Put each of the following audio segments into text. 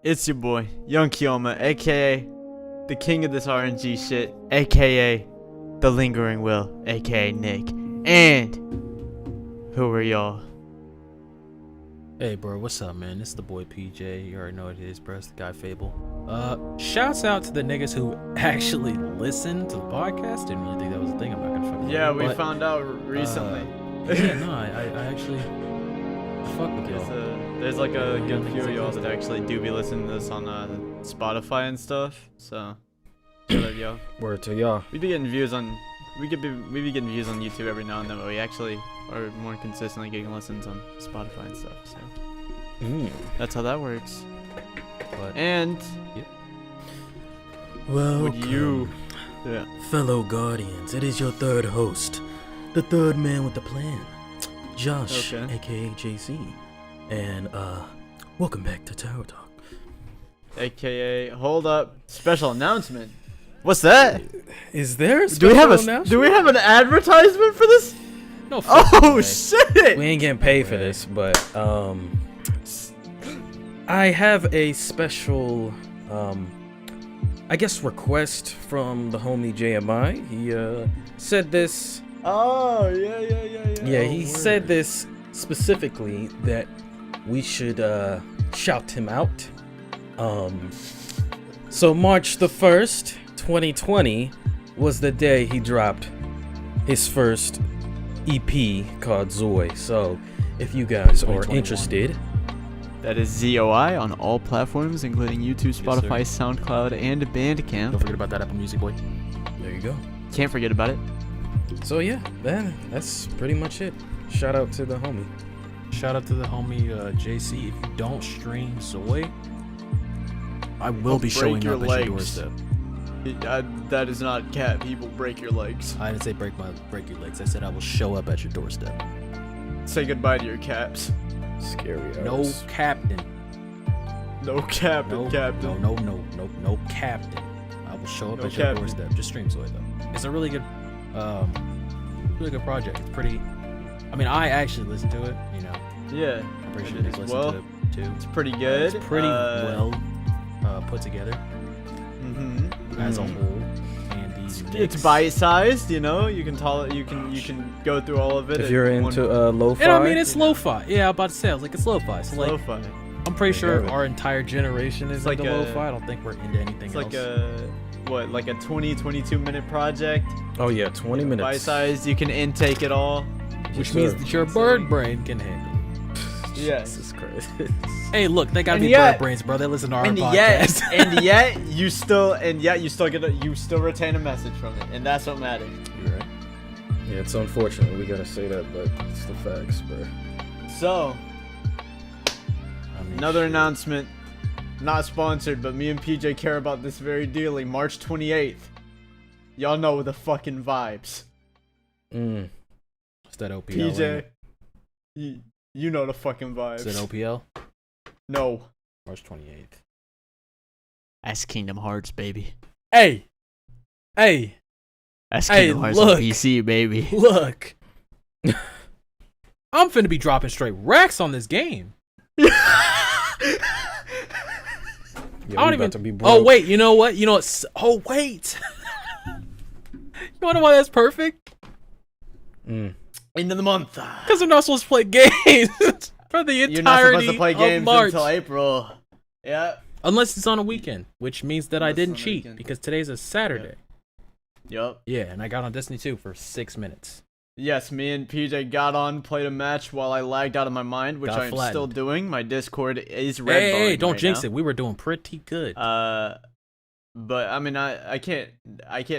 It's your boy, Young Kioma, aka the king of this RNG shit, aka the Lingering Will, aka Nick. And who are y'all? Hey bro, what's up man? It's the boy PJ. You already know what it is, bro. It's the guy Fable. Shouts out to the niggas who actually listened to the podcast. Didn't really think that was a thing. I'm not gonna fucking Yeah, we found out recently. I actually fuck with y'all. There's like a good few of y'all that actually do be listening to this on Spotify and stuff. So, shout out y'all. Word to y'all. We be getting views on, we be getting views on YouTube every now and then, but we actually are more consistently getting listens on Spotify and stuff. So, that's how that works. But, and Welcome, yeah, fellow guardians. It is your third host, the third man with the plan, Josh, aka JC, and welcome back to Tower Talk. aka hold up, special announcement. What's that? Is there a Do we have an advertisement for this? no. Oh shit! We ain't getting paid for this, but I have a special I guess request from the homie JMI. He said this. Oh yeah. Yeah, Oh, he word. said this specifically that we should shout him out. So March the 1st, 2020 was the day he dropped his first EP called Zoe. So if you guys are 2021. interested, That is ZOI on all platforms, including YouTube, Spotify, SoundCloud, and Bandcamp. Don't forget about that Apple Music, boy. there you go. Can't forget about it. So yeah, that's pretty much it. Shout out to the homie. Shout out to the homie JC. If you don't stream Zoe, I will be showing your up at your legs. doorstep. That is not cat. People break your legs. I didn't say break your legs. I said I will show up at your doorstep. Say goodbye to your caps. Scary. No captain. No cap, No captain. No captain. I will show up No at your captain. doorstep. Just stream Zoe though. It's a really good project. It's pretty. I mean, I actually listened to it. You know, Yeah, I'm pretty sure it they is listened well. to it too. It's pretty good. It's pretty well put together as a whole. And these It's bite-sized, you know. You can you can go through all of it. If in you're one- into lo-fi, And I mean, it's lo-fi. Yeah, I'm about to say, I was like, it's lo-fi. So like, lo-fi. I'm pretty sure Yeah. our entire generation is It's into like a- lo-fi. I don't think we're into anything It's else. like like a 22 minute project. oh yeah, 20 minutes. Bite-sized. You can intake it all. which Yes, means sir. that your bird brain can handle. Yes. Jesus Christ. Hey, look, they gotta And be yet- bird brains, bro. They listen to our And podcast. yet you still retain a message from it, and that's what matters. You're right. Yeah, it's unfortunate we gotta say that, but it's the facts, bro. So, I mean, another shit. announcement, not sponsored, but me and PJ care about this very dearly. March 28th. Y'all know the fucking vibes. Is that OPL? PJ, you know the fucking vibes. Is that OPL? No. March 28th. That's Kingdom Hearts, baby. Hey! That's Hey, Kingdom Hearts look. on PC, baby. Look! I'm finna be dropping straight racks on this game. Yeah, I don't we even. about to be broke. Oh wait, you know what? Oh wait. You wanna know why that's perfect? End of the month. Because I'm not supposed to play games for the entirety You're not supposed to play games of March, until April. Yeah. unless it's on a weekend, which means that I Unless didn't it's on a cheat weekend. because today's a Saturday. Yup. Yeah, and I got on Destiny 2 for 6 minutes. Yes, me and PJ got on, played a match while I lagged out of my mind, which Got I'm flattened. still doing. My Discord is red Hey, don't right jinx now. it. We were doing pretty good. But I mean, I can't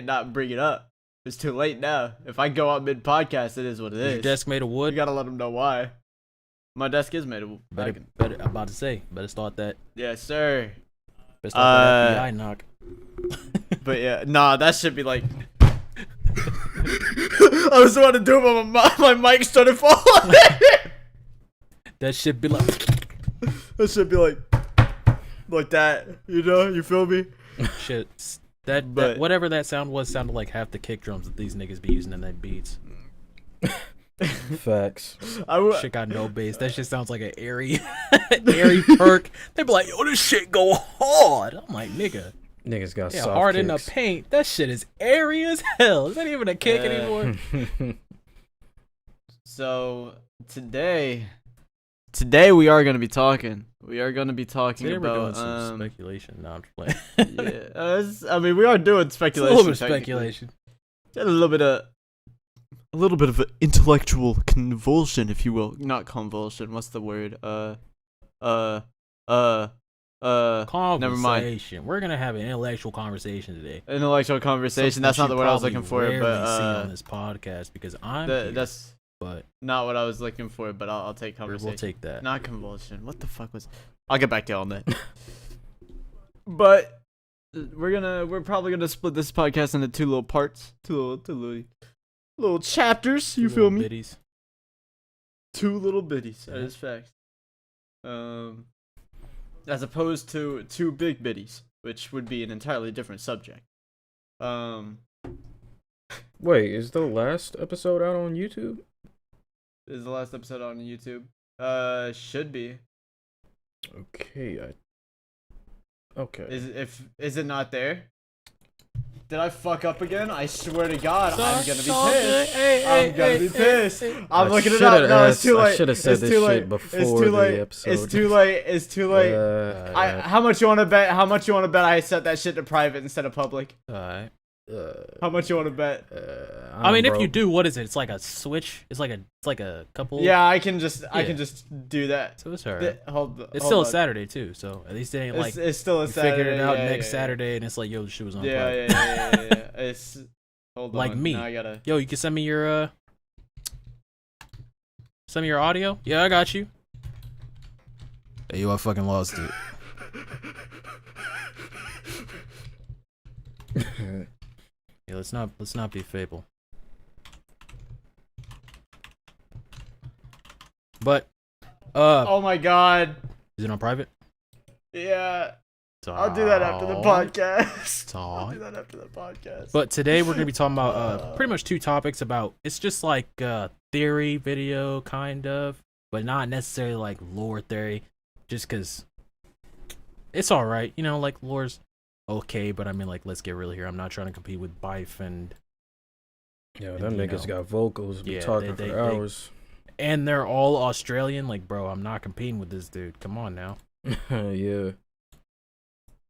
not bring it up. It's too late now. If I go out mid podcast, it is what it Is is. your desk made of You wood? gotta let them know why. My desk is made of. Better, I'm about to say, better start that. Yes, sir. Better start that FBI knock. But yeah, nah, that should be like. I was about to do it, but my mic started falling. That should be like. That should be like that. You know, you feel me? Shit. That But- whatever that sound was sounded like half the kick drums that these niggas be using in their beats. Facts. Shit got no bass. That shit sounds like an airy, airy perk. They be like, yo, this shit go hard. I'm like, nigga. Niggas got soft hard in the kicks. paint. That shit is airy as hell. Is that even a kick anymore? So today we are gonna be talking. We are gonna be talking Today we're about doing some speculation. No, I'm just playing. yeah. I mean, we are doing speculation. A little bit of technically. speculation. A little bit of an intellectual convulsion, if you will. Not convulsion. What's the word? Conversation. Never mind. We're gonna have an intellectual conversation today. Intellectual conversation. Something That's not you the word I was probably looking for, rarely but see on this podcast because I'm here, that's but not what I was looking for. But I'll take conversation. we'll take that. Not convulsion. What the fuck was? I'll get back to you on that. But we're probably gonna split this podcast into two little parts, two little chapters. You feel me? Biddies. Two little biddies. That Yeah. is fact. As opposed to two big biddies, which would be an entirely different subject. Wait, is the last episode out on YouTube? Is the last episode on YouTube? Should be. Okay, okay. Is it not there? Did I fuck up again? I swear to God, I'm gonna be all pissed. good. I'm gonna be pissed. I'm I looking it shoulda up. No, it's asked- too late. I should have said It's this too shit late. before It's too late. the episode. It's too late. It's too late. How much you wanna bet? How much you wanna bet I set that shit to private instead of public? Alright. How much you wanna bet? I mean, if you do, what is it? It's like a switch. It's like a couple. Yeah, I can just do that. So it's alright. Hold. It's hold still a on. Saturday too, so at least it ain't like It's still a you Saturday. figured it out yeah, next yeah, Saturday, and it's like, yo, the shit was on. Yeah, private. yeah. It's hold Like on. me. Now I gotta. Yo, you can send me your audio. Yeah, I got you. Hey, yo, I fucking lost it. Yeah, let's not be Fable. But Oh my God. is it on private? Yeah. I'll do that after the podcast. I'll Talk. do that after the podcast. But today we're gonna be talking about pretty much two topics about it's just like theory video kind of, but not necessarily like lore theory, just cause it's all right, you know, like lore's okay, but I mean like let's get real here. I'm not trying to compete with Bife and Yo, And, them you nit's know, got vocals. Be yeah, talking they- for hours. they're all Australian. Like, bro, I'm not competing with this dude. Come on now. Yeah.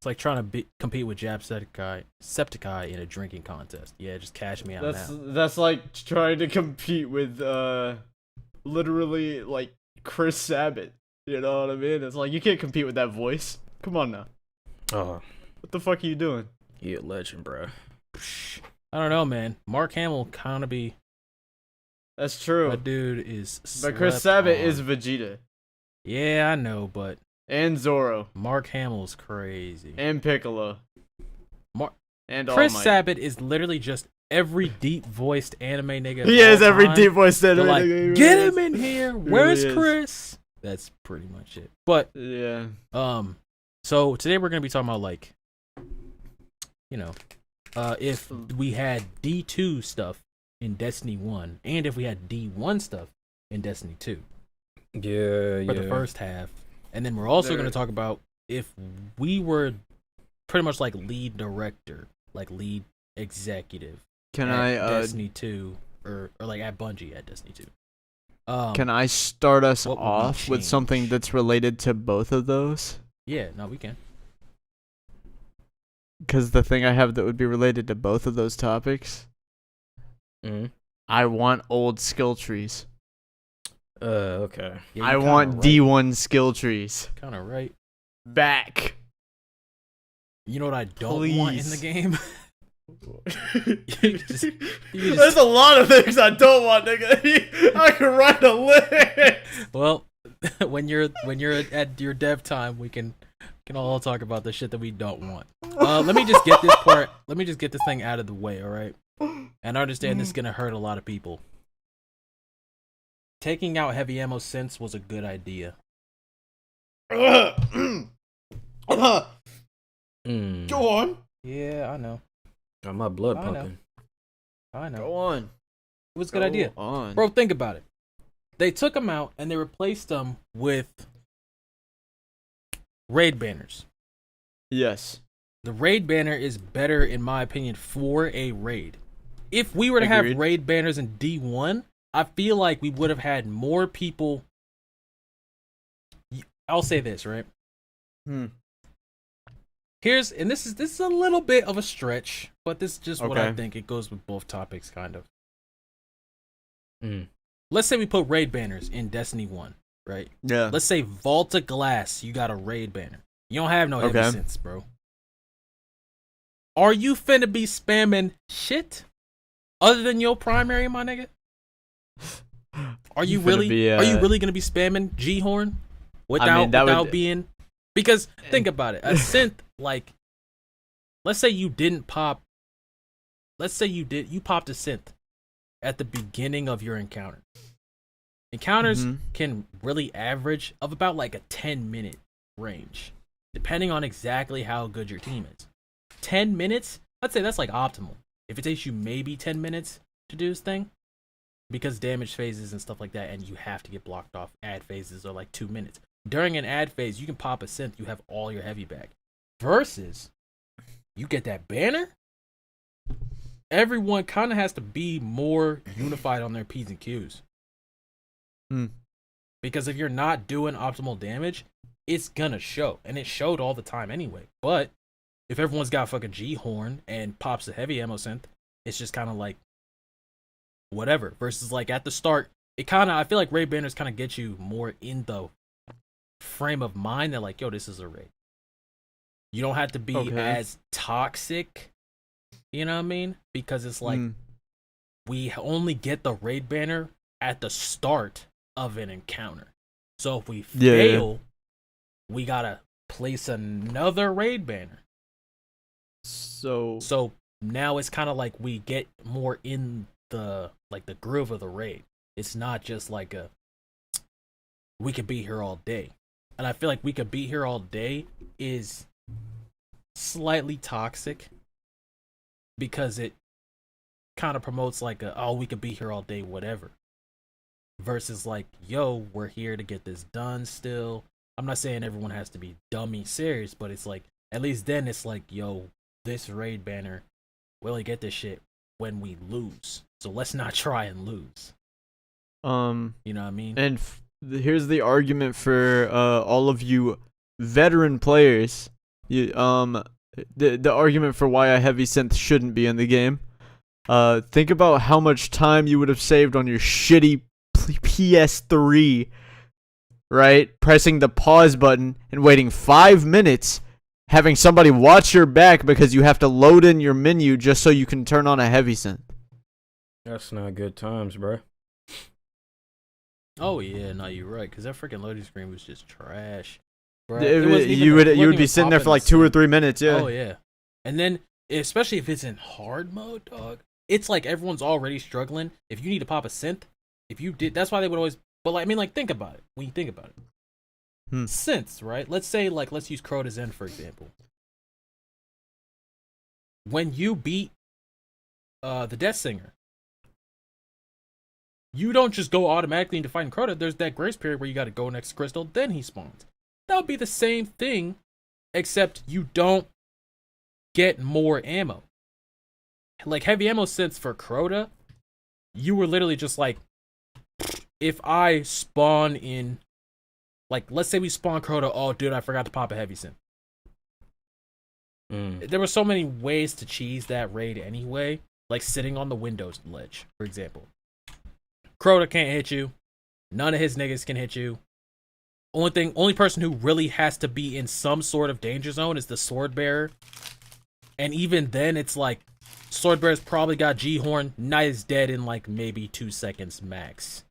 It's like trying to compete with Jacksepticeye in a drinking contest. Yeah, just catch me on that. That's like trying to compete with literally like Chris Sabat. You know what I mean? It's like you can't compete with that voice. Come on now. Oh, What the fuck are you doing? he a legend, bro. I don't know, man. Mark Hamill kind of be. That's true. That dude is. But Chris slept Sabat on. is Vegeta Yeah, I know, but and Zoro Mark Hamill's crazy. and Piccolo Mar- and Chris All Might. Sabat is literally just every deep voiced anime nigga. He of is all every time. deep voice They're anime. like, nigga, he really get is. him in here. really Where's is. Chris? That's pretty much it. But Yeah. so today we're gonna be talking about like, you know, if we had D2 stuff in Destiny 1 and if we had D1 stuff in Destiny 2 Yeah, for the first half, and then we're also gonna talk about if we were pretty much like lead director, like lead executive Can at I Destiny 2 or like at Bungie at Destiny 2. can I start us what would we off with something change? that's related to both of those? Yeah, no, we can. Because the thing I have that would be related to both of those topics, Mm. I want old skill trees. Okay. Yeah, I want D1 skill trees Kind of right. back. You know what I don't want in the Please. game? just- There's a lot of things I don't want, nigga. I can write a list. Well, when you're at your dev time, we can all talk about the shit that we don't want. Let me just get this part. Let me just get this thing out of the way, all right? And I understand this is gonna hurt a lot of people. Taking out heavy ammo synths was a good idea. Mm. Go on. Yeah, I know. Got my blood I know. pumping. I know. Go on. was a good idea. On. Bro, think about it. They took them out and they replaced them with raid banners. Yes. The raid banner is better, in my opinion, for a raid. If we were to Agreed. have raid banners in D1, I feel like we would have had more people. I'll say this, right? This is a little bit of a stretch, but this is just what I think. It goes with both topics, kind of. Let's say we put raid banners in Destiny 1, right? Yeah. Let's say Vault of Glass, you got a raid banner. You don't have no heavy synths, bro. Are you finna be spamming shit other than your primary, my nigga? Are you really? Are you really gonna be spamming G-Horn without being? Because think about it, a synth, like, let's say you didn't pop. Let's say you popped a synth at the beginning of your encounter. Encounters can really average of about like a 10-minute range, depending on exactly how good your team is. 10 minutes, I'd say that's like optimal. If it takes you maybe 10 minutes to do this thing, because damage phases and stuff like that, and you have to get blocked off, ad phases are like 2 minutes. During an ad phase, you can pop a synth, you have all your heavy back. Versus, you get that banner, everyone kind of has to be more unified on their P's and Q's. Because if you're not doing optimal damage, it's gonna show. And it showed all the time anyway. But if everyone's got fucking G-Horn and pops a heavy ammo synth, it's just kind of like whatever. Versus like at the start, I feel like raid banners kind of get you more in the frame of mind that like, yo, this is a raid. You don't have to be as toxic, you know what I mean? Because it's like we only get the raid banner at the start of an encounter. So if we fail, we gotta place another raid banner. So now it's kind of like we get more in the groove of the raid. It's not just like we could be here all day. And I feel like we could be here all day is slightly toxic because it kind of promotes like we could be here all day, whatever. Versus like, yo, we're here to get this done still. I'm not saying everyone has to be dummy serious, but it's like, at least then it's like, yo, this raid banner, we'll only get this shit when we lose. So let's not try and lose. You know what I mean? And here's the argument for all of you veteran players. The argument for why a heavy synth shouldn't be in the game. Think about how much time you would have saved on your shitty PS3, right? Pressing the pause button and waiting 5 minutes, having somebody watch your back because you have to load in your menu just so you can turn on a heavy synth. That's not good times, bro. Oh yeah, no, you're right. Because that freaking loading screen was just trash. Bro, you would be sitting there for like 2 or 3 minutes, yeah. Oh yeah, and then especially if it's in hard mode, dog. It's like everyone's already struggling. If you need to pop a synth, that's why they would always. But like, I mean, like, think about it. When you think about it, synths, right? Let's say like let's use Crota's End for example. When you beat the Death Singer, you don't just go automatically into fighting Crota. There's that grace period where you got to go next to Crystal, then he spawns. That would be the same thing, except you don't get more ammo. Like heavy ammo synths for Crota, you were literally just like, if I spawn in, like, let's say we spawn Crota, oh dude, I forgot to pop a heavy synth. There were so many ways to cheese that raid anyway, like sitting on the Windows ledge, for example. Crota can't hit you. None of his niggas can hit you. Only person who really has to be in some sort of danger zone is the sword bearer. And even then, it's like, sword bearer's probably got G-Horn. Knight is dead in like maybe 2 seconds max.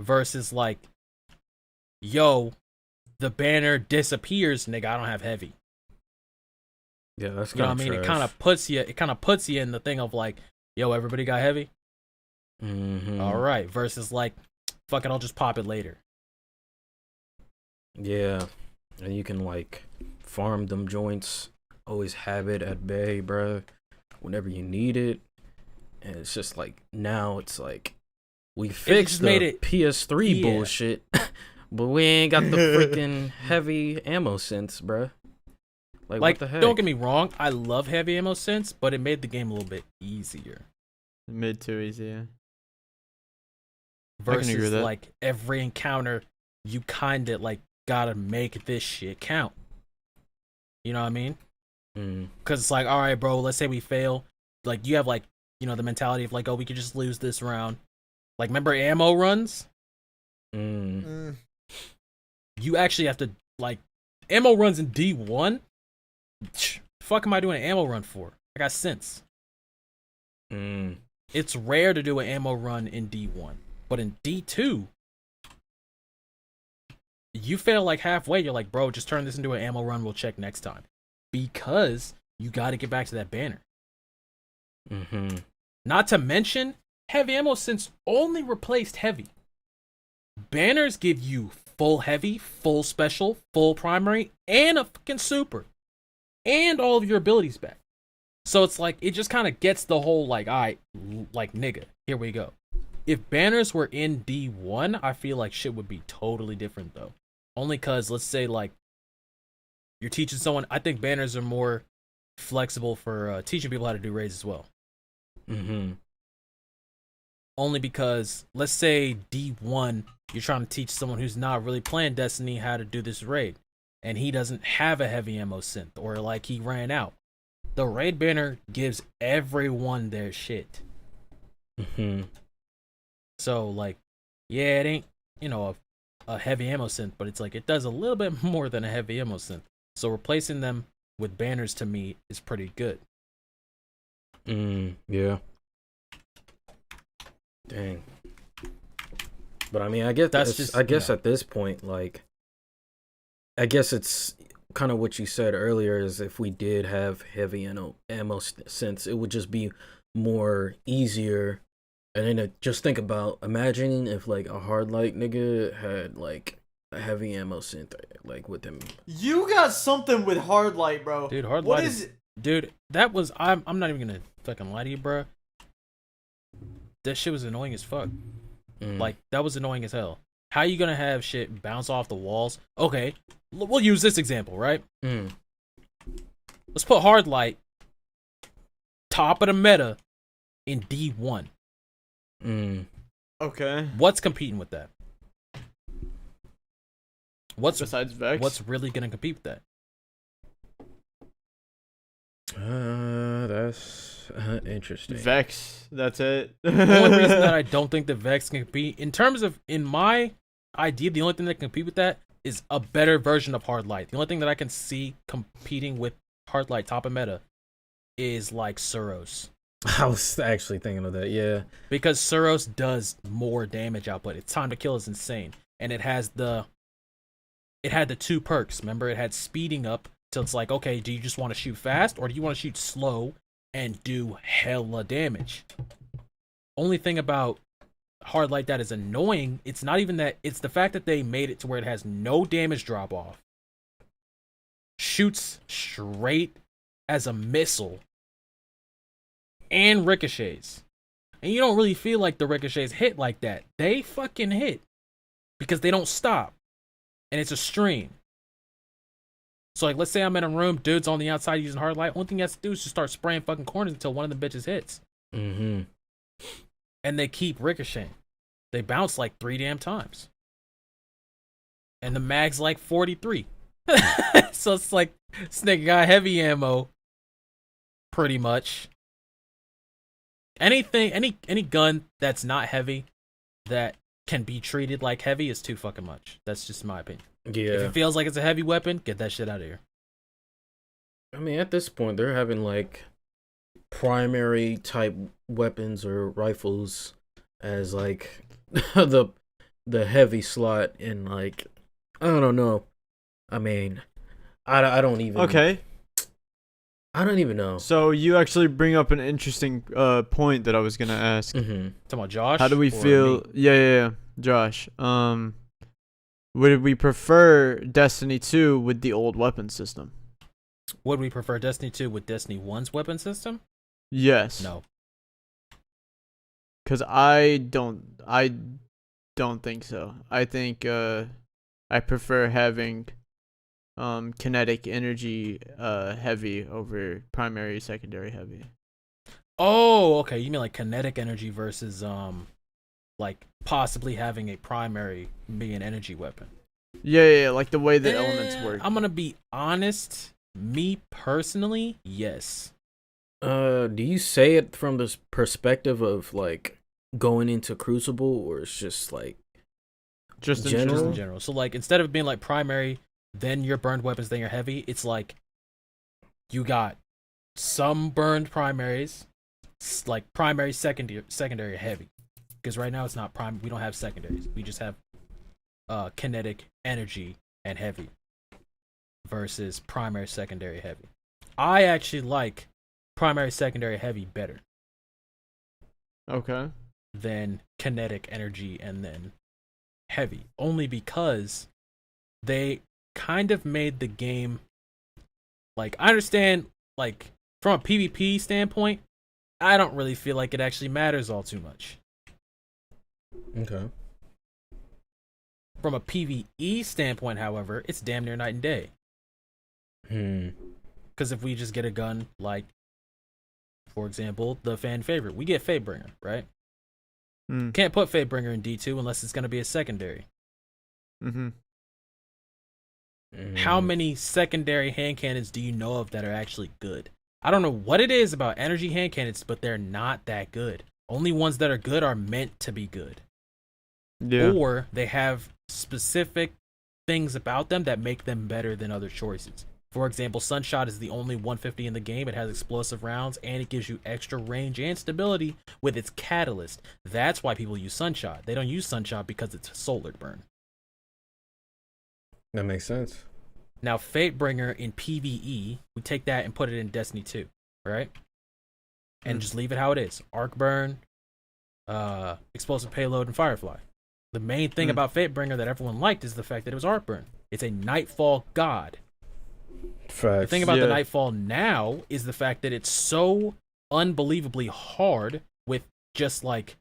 Versus like, yo, the banner disappears, nigga, I don't have heavy. Yeah, that's you know what I mean. It kind of puts you in the thing of like, yo, everybody got heavy. All right. Versus like, fuck it, I'll just pop it later. Yeah, and you can like farm them joints. Always have it at bay, bruh. Whenever you need it. And it's just like now it's like we just fixed made the it- PS3 yeah. bullshit, but we ain't got the freaking heavy ammo synths, bruh. Like what the heck? don't get me wrong, I love heavy ammo synths, but it made the game a little bit easier. Mid too easy. Yeah. I can Versus agree with that. like every encounter, you kind of like gotta make this shit count. You know what I mean? Mm. Because it's like, all right, bro, let's say we fail. Like, you have, like, you know, the mentality of, like, oh, we could just lose this round. Like, remember ammo runs? Mm. You actually have to, like, ammo runs in D1? Fuck am I doing an ammo run for? I got Synths. Mm. It's rare to do an ammo run in D1. But in D2, you fail, like, halfway. You're like, bro, just turn this into an ammo run. We'll check next time. Because you got to get back to that banner. Mm-hmm. Not to mention, heavy ammo synths only replaced heavy. Banners give you full heavy, full special, full primary, and a fucking super. And all of your abilities back. So it's like, it just kind of gets the whole, like, alright, like, nigga, here we go. If banners were in D1, I feel like shit would be totally different, though. Only because, let's say, like, you're teaching someone, I think banners are more flexible for teaching people how to do raids as well. Mm-hmm. Only because, let's say D1, you're trying to teach someone who's not really playing Destiny how to do this raid, and he doesn't have a heavy ammo synth, or like he ran out. The raid banner gives everyone their shit. Mm-hmm. So, like, yeah, it ain't, you know, a heavy ammo synth, but it's like, it does a little bit more than a heavy ammo synth. So replacing them with banners, to me, is pretty good. Yeah. Dang. But I mean, I guess That's just, I guess yeah. at this point, like, I guess it's kind of what you said earlier, is if we did have heavy ammo synths, it would just be more easier. And then just think about, imagine if like a hard light nigga had like a heavy ammo synth like with him. You got something with hard light, bro. Dude, hard What light is? Dude, that was, I'm not even gonna fucking lie to you, bro. That shit was annoying as fuck. Like, that was annoying as hell. How you gonna have shit bounce off the walls? Okay, we'll use this example, right? Let's put hard light top of the meta in D1. Okay. What's competing with that? What's Besides Vex? what's really gonna compete with that? That's interesting. Vex. That's it. The only reason that I don't think the Vex can compete, in terms of, in my idea, the only thing that can compete with that is a better version of hard light. The only thing that I can see competing with hard light top of meta is like Suros. I was actually thinking of that, yeah. Because Suros does more damage output. Its time to kill is insane. And it had the 2 perks. Remember, it had speeding up. So it's like, okay, do you just want to shoot fast, or do you want to shoot slow and do hella damage? Only thing about hard light that is annoying, it's not even that, it's the fact that they made it to where it has no damage drop off, shoots straight as a missile, and ricochets. And you don't really feel like the ricochets hit like that. They fucking hit because they don't stop, and it's a stream. So, like, let's say I'm in a room, dude's on the outside using hard light. Only thing he has to do is just start spraying fucking corners until one of the bitches hits. Mm-hmm. And they keep ricocheting. They bounce like 3 damn times. And the mag's like 43. So it's like, this nigga got heavy ammo. Pretty much. Any gun that's not heavy that can be treated like heavy is too fucking much. That's just my opinion. Yeah. If it feels like it's a heavy weapon, get that shit out of here. I mean, at this point, they're having like primary type weapons or rifles as like the heavy slot, and like, I don't know. I mean, I don't even. Okay. I don't even know. So you actually bring up an interesting point that I was gonna ask. Mm-hmm. Talking about Josh? How do we or feel? me? Yeah, Josh. Would we prefer Destiny 2 with the old weapon system? Would we prefer Destiny 2 with Destiny 1's weapon system? Yes. No. Cause I don't think so. I think I prefer having kinetic energy heavy over primary secondary heavy. Oh, okay. You mean like kinetic energy versus like possibly having a primary be an energy weapon. Yeah, like the way the elements work. I'm gonna be honest. Me personally, yes. Do you say it from this perspective of like going into Crucible, or it's just like Just in general? Just general. in general. So like instead of being like primary, then your burned weapons, then you're heavy, it's like you got some burned primaries, like primary, secondary, heavy. Because right now it's not prime. We don't have secondaries. We just have kinetic energy and heavy versus primary, secondary, heavy. I actually like primary, secondary, heavy better Okay. than kinetic energy and then heavy, only because they kind of made the game like, I understand like from a PvP standpoint, I don't really feel like it actually matters all too much. Okay. From a PvE standpoint, however, it's damn near night and day. Because if we just get a gun like, for example, the fan favorite, we get Fatebringer, right? Can't put Fatebringer in D2 unless it's going to be a secondary. Mm-hmm. How many secondary hand cannons do you know of that are actually good? I don't know what it is about energy hand cannons, but they're not that good. Only ones that are good are meant to be good. Yeah. Or they have specific things about them that make them better than other choices. For example, Sunshot is the only 150 in the game. It has explosive rounds, and it gives you extra range and stability with its catalyst. That's why people use Sunshot. They don't use Sunshot because it's solar burn. That makes sense. Now, Fatebringer in PvE, we take that and put it in Destiny 2, right? And just leave it how it is. Arc burn, explosive payload, and Firefly. The main thing about Fatebringer that everyone liked is the fact that it was arc burn. It's a Nightfall god. Facts. The thing about the Nightfall now is the fact that it's so unbelievably hard with just like,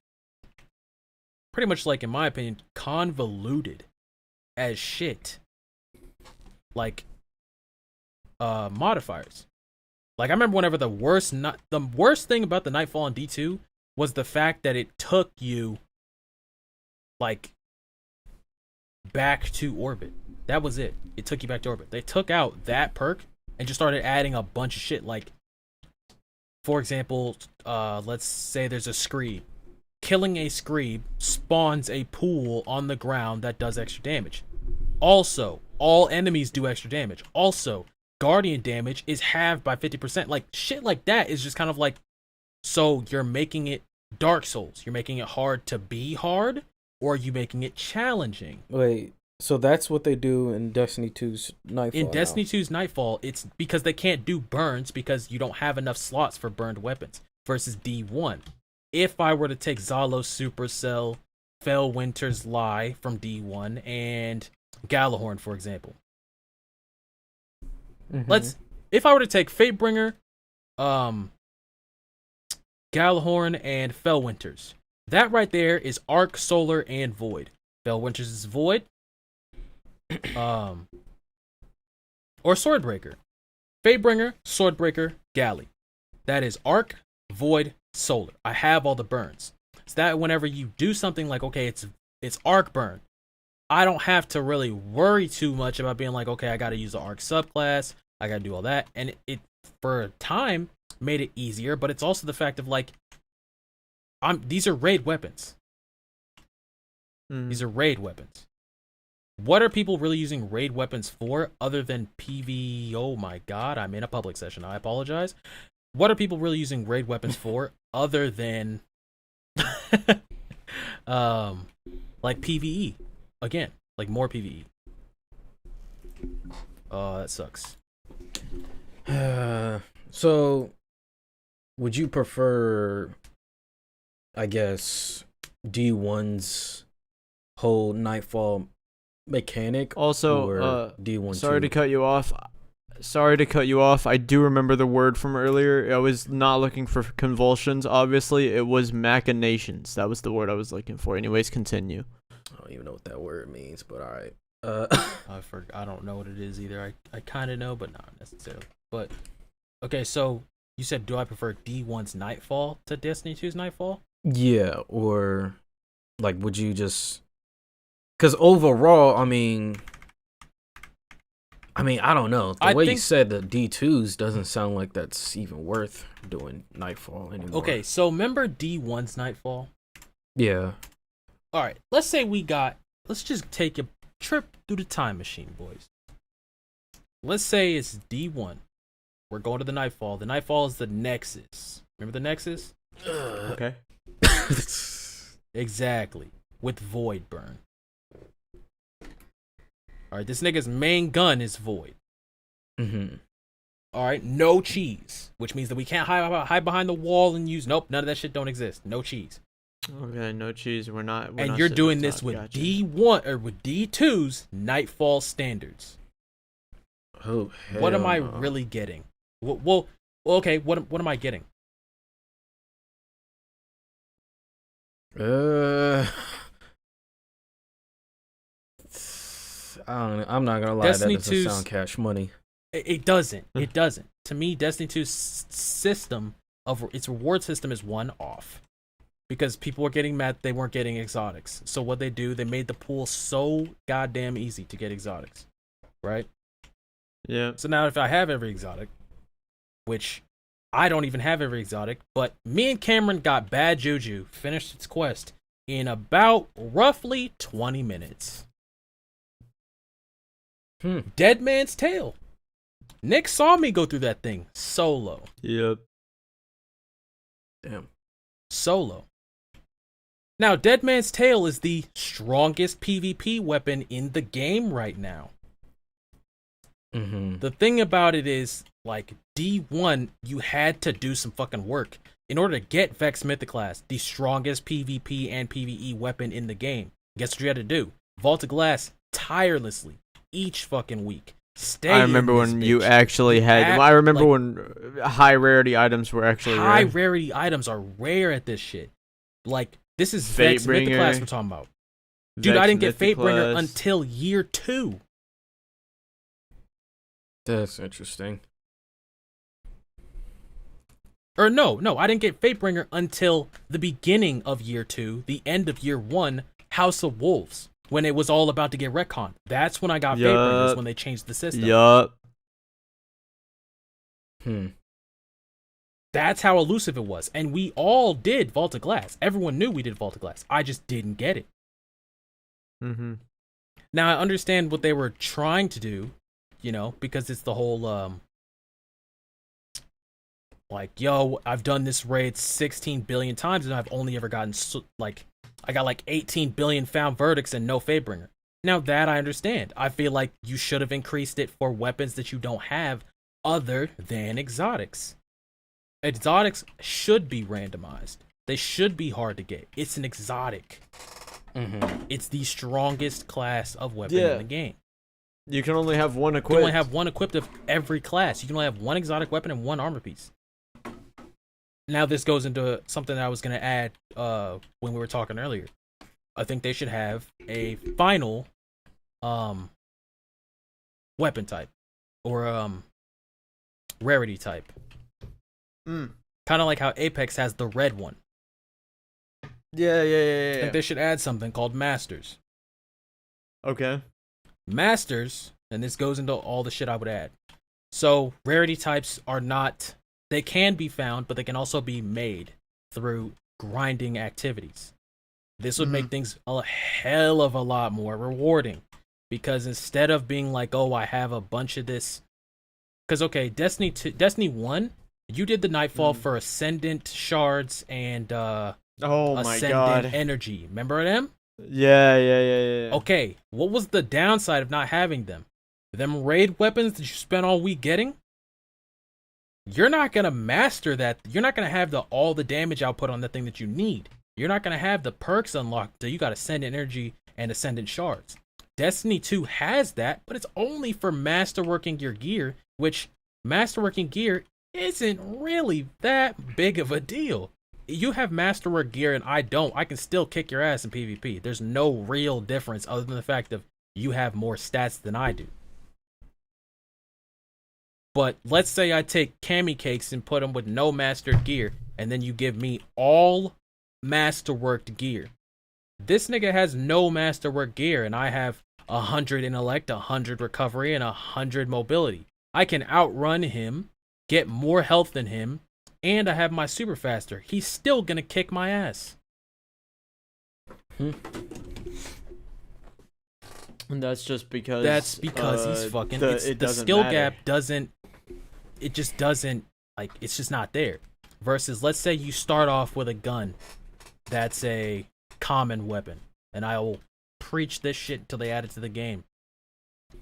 pretty much like, in my opinion, convoluted as shit. Like, modifiers. Like, I remember whenever the worst thing about the Nightfall in D2 was the fact that it took you, like, back to orbit. That was it. It took you back to orbit. They took out that perk and just started adding a bunch of shit. Like, for example, let's say there's a Screeb. Killing a Screeb spawns a pool on the ground that does extra damage. Also, all enemies do extra damage. Also, Guardian damage is halved by 50%. Like, shit like that is just kind of like, so you're making it Dark Souls. You're making it hard to be hard, or are you making it challenging? Wait, so that's what they do in Destiny 2's Nightfall. In Destiny 2's Nightfall, it's because they can't do burns because you don't have enough slots for burned weapons versus D1. If I were to take Zalo's Supercell, Fellwinter's Lie from D1, and Galahorn, for example. If I were to take Fatebringer, Galahorn, and Fellwinter's, that right there is Arc, Solar, and Void. Fellwinter's is Void, or Swordbreaker. Fatebringer, Swordbreaker, Galley. That is Arc, Void, Solar. I have all the burns. So that whenever you do something like, okay, it's Arc burn, I don't have to really worry too much about being like, okay, I got to use the Arc subclass. I got to do all that. And it, for a time, made it easier. But it's also the fact of like, these are raid weapons. These are raid weapons. What are people really using raid weapons for other than PV? Oh my god, I'm in a public session. I apologize. What are people really using raid weapons for other than like PvE? Again, like more PvE. Oh, that sucks. So, would you prefer, I guess, D1's whole Nightfall mechanic? Also, or D1? sorry to cut you off. sorry to cut you off. I do remember the word from earlier. I was not looking for convulsions, obviously. It was machinations. That was the word I was looking for. Anyways, continue. I don't even know what that word means, but all right. I don't know what it is either. I kind of know, but not necessarily. But okay, so you said, do I prefer D1's Nightfall to Destiny 2's Nightfall? Yeah, or like, would you just? Because overall, I mean, I don't know. The way you said the D2s doesn't sound like that's even worth doing Nightfall anymore. Okay, so remember D1's Nightfall? Yeah. All right, let's say let's just take a trip through the time machine, boys. Let's say it's D1. We're going to the Nightfall. The Nightfall is the Nexus. Remember the Nexus? Okay. Exactly. With Void Burn. Alright, this nigga's main gun is Void. Mm-hmm. Alright, no cheese. Which means that we can't hide behind the wall and use... Nope, none of that shit don't exist. No cheese. Okay, no cheese. We're not and you're doing this with gotcha. D1 or with D2's Nightfall standards. Oh, hell What am I no. really getting? Well, okay, what am I getting? I'm not gonna lie. Destiny that doesn't 2's sound cash money. It doesn't. It doesn't. To me, Destiny 2's system of its reward system is one off. Because people were getting mad they weren't getting exotics. So what they do, they made the pool so goddamn easy to get exotics. Right? Yeah. So now if I have every exotic, which I don't even have every exotic, but me and Cameron got Bad Juju, finished its quest in about roughly 20 minutes. Dead Man's Tale. Nick saw me go through that thing solo. Yep. Damn. Solo. Now, Dead Man's Tale is the strongest PvP weapon in the game right now. Mm-hmm. The thing about it is, like, D1, you had to do some fucking work in order to get Vex Mythoclast, the strongest PvP and PvE weapon in the game. Guess what you had to do? Vault of Glass tirelessly each fucking week. I remember when you actually had. I remember when high rarity items were actually high rare. rarity items are rare at this shit. Like, this is Fate Vex Bringer, Mythoclast we're talking about. Dude, Vex I didn't get Fatebringer Mythoclast. until year 2. That's interesting. Or no, I didn't get Fatebringer until the beginning of year 2, the end of year 1, House of Wolves, when it was all about to get retconned. That's when I got Fatebringers, when they changed the system. Yup. That's how elusive it was. And we all did Vault of Glass. Everyone knew we did Vault of Glass. I just didn't get it. Mm-hmm. Now, I understand what they were trying to do, you know, because it's the whole, like, yo, I've done this raid 16 billion times, and I've only ever gotten, I got like 18 billion found verdicts and no Fatebringer. Now, that I understand. I feel like you should have increased it for weapons that you don't have other than exotics. Exotics should be randomized. They should be hard to get. It's an exotic. It's the strongest class of weapon in the game. You can only have one You equipped. can only have one equipped of every class. You can only have one exotic weapon and one armor piece. Now this goes into something that I was going to add when we were talking earlier. I think they should have a final weapon type or rarity type. Kind of like how Apex has the red one. Yeah. I think they should add something called Masters. Okay. Masters, and this goes into all the shit I would add. So, rarity types are not... They can be found, but they can also be made through grinding activities. This would make things a hell of a lot more rewarding. Because instead of being like, oh, I have a bunch of this... Because, okay, Destiny 1, you did the Nightfall for Ascendant Shards and Oh my Ascendant god. Energy. Remember them? Yeah. Okay, what was the downside of not having them? Them raid weapons that you spent all week getting? You're not going to master that. You're not going to have all the damage output on the thing that you need. You're not going to have the perks unlocked till you got Ascendant Energy and Ascendant Shards. Destiny 2 has that, but it's only for masterworking your gear which masterworking gear isn't really that big of a deal. You have masterwork gear and I don't. I can still kick your ass in PvP. There's no real difference other than the fact of you have more stats than I do. But let's say I take Kami Cakes and put them with no mastered gear, and then you give me all masterworked gear. This nigga has no masterwork gear, and I have 100 intellect, 100 recovery, and 100 mobility. I can outrun him, get more health than him, and I have my super faster. He's still gonna kick my ass. And that's just because he's fucking. The skill gap doesn't. It just doesn't, like, it's just not there. Versus, let's say you start off with a gun that's a common weapon, and I will preach this shit until they add it to the game.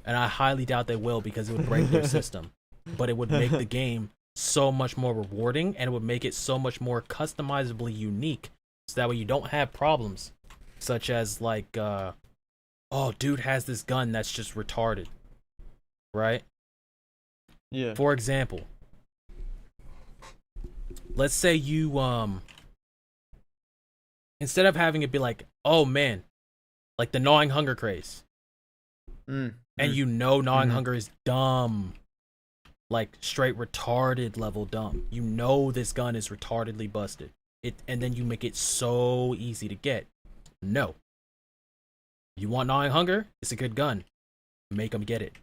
And I highly doubt they will, because it would break their system. But it would make the game so much more rewarding, and it would make it so much more customizably unique, so that way you don't have problems such as like oh, dude has this gun that's just retarded, right? Yeah. For example, let's say you instead of having it be like, oh man, like the gnawing hunger craze, and you know gnawing hunger is dumb, like straight retarded level dumb. You know this gun is retardedly busted. And then you make it so easy to get. No. You want gnawing hunger? It's a good gun. Make them get it.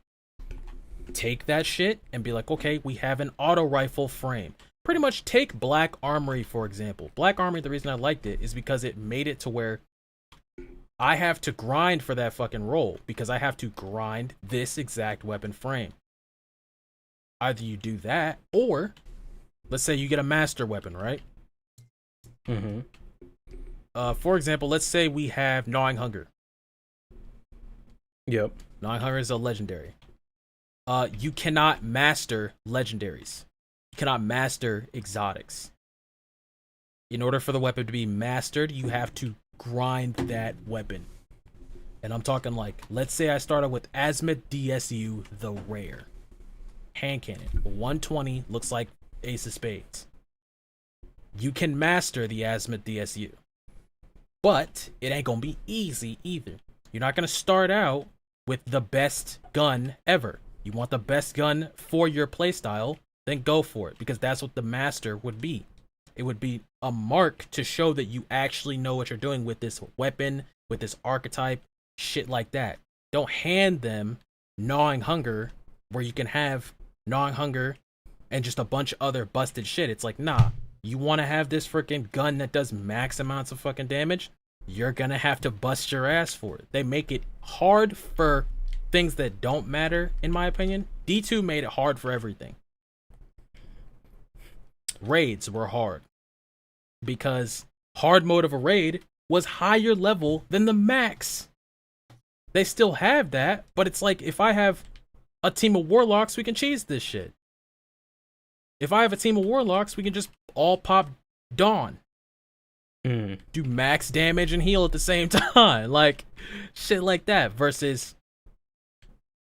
Take that shit and be like, okay, we have an auto rifle frame. Pretty much take Black Armory, for example. Black Armory, the reason I liked it is because it made it to where I have to grind for that fucking roll, because I have to grind this exact weapon frame. Either you do that, or let's say you get a master weapon, right? For example, let's say we have Gnawing Hunger. Yep. Gnawing Hunger is a legendary. You cannot master legendaries. You cannot master exotics. In order for the weapon to be mastered, you have to grind that weapon. And I'm talking like, let's say I started with Azimuth DSU, the rare. Hand cannon. 120, looks like Ace of Spades. You can master the Azimuth DSU. But it ain't gonna be easy either. You're not gonna start out with the best gun ever. You want the best gun for your playstyle, then go for it, because that's what the master would be. It would be a mark to show that you actually know what you're doing with this weapon, with this archetype, shit like that. Don't hand them Gnawing Hunger, where you can have Gnawing Hunger and just a bunch of other busted shit. It's like, nah, you want to have this freaking gun that does max amounts of fucking damage? You're gonna have to bust your ass for it. They make it hard for things that don't matter, in my opinion. D2 made it hard for everything. Raids were hard because hard mode of a raid was higher level than the max. They still have that, but it's like, if I have a team of warlocks, we can cheese this shit. If I have a team of warlocks, we can just all pop Dawn. Do max damage and heal at the same time. Like, shit like that. Versus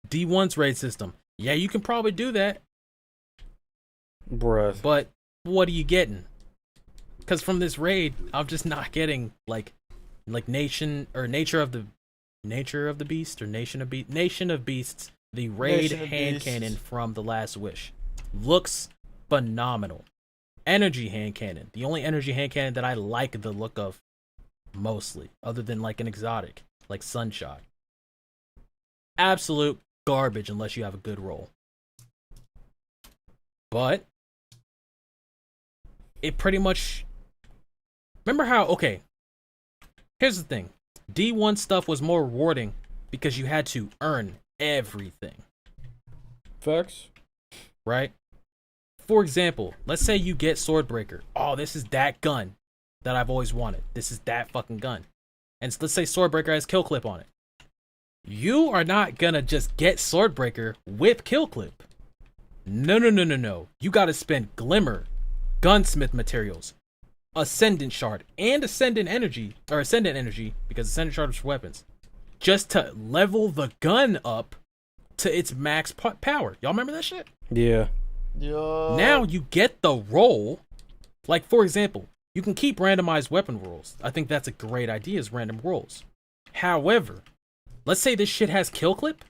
D1's raid system. Yeah, you can probably do that. Bruh. But what are you getting? Because from this raid, I'm just not getting like Nation of the Beast, or Nation of Beasts, the raid hand cannon from The Last Wish. Looks phenomenal. Energy hand cannon. The only energy hand cannon that I like the look of mostly, other than like an exotic, like Sunshot. Absolute garbage unless you have a good roll. But it pretty much, remember how, okay, here's the thing. D1 stuff was more rewarding because you had to earn everything. Facts. Right? For example, let's say you get Swordbreaker. Oh, this is that gun that I've always wanted. This is that fucking gun. And let's say Swordbreaker has Kill Clip on it. You are not gonna just get Swordbreaker with Kill Clip. No. You gotta spend Glimmer, Gunsmith materials, Ascendant Shard, and Ascendant Energy, because Ascendant Shard is for weapons, just to level the gun up to its max power. Y'all remember that shit? Yeah. Yo. Now you get the roll. Like, for example, you can keep randomized weapon rolls. I think that's a great idea, is random rolls. However, let's say this shit has kill clip.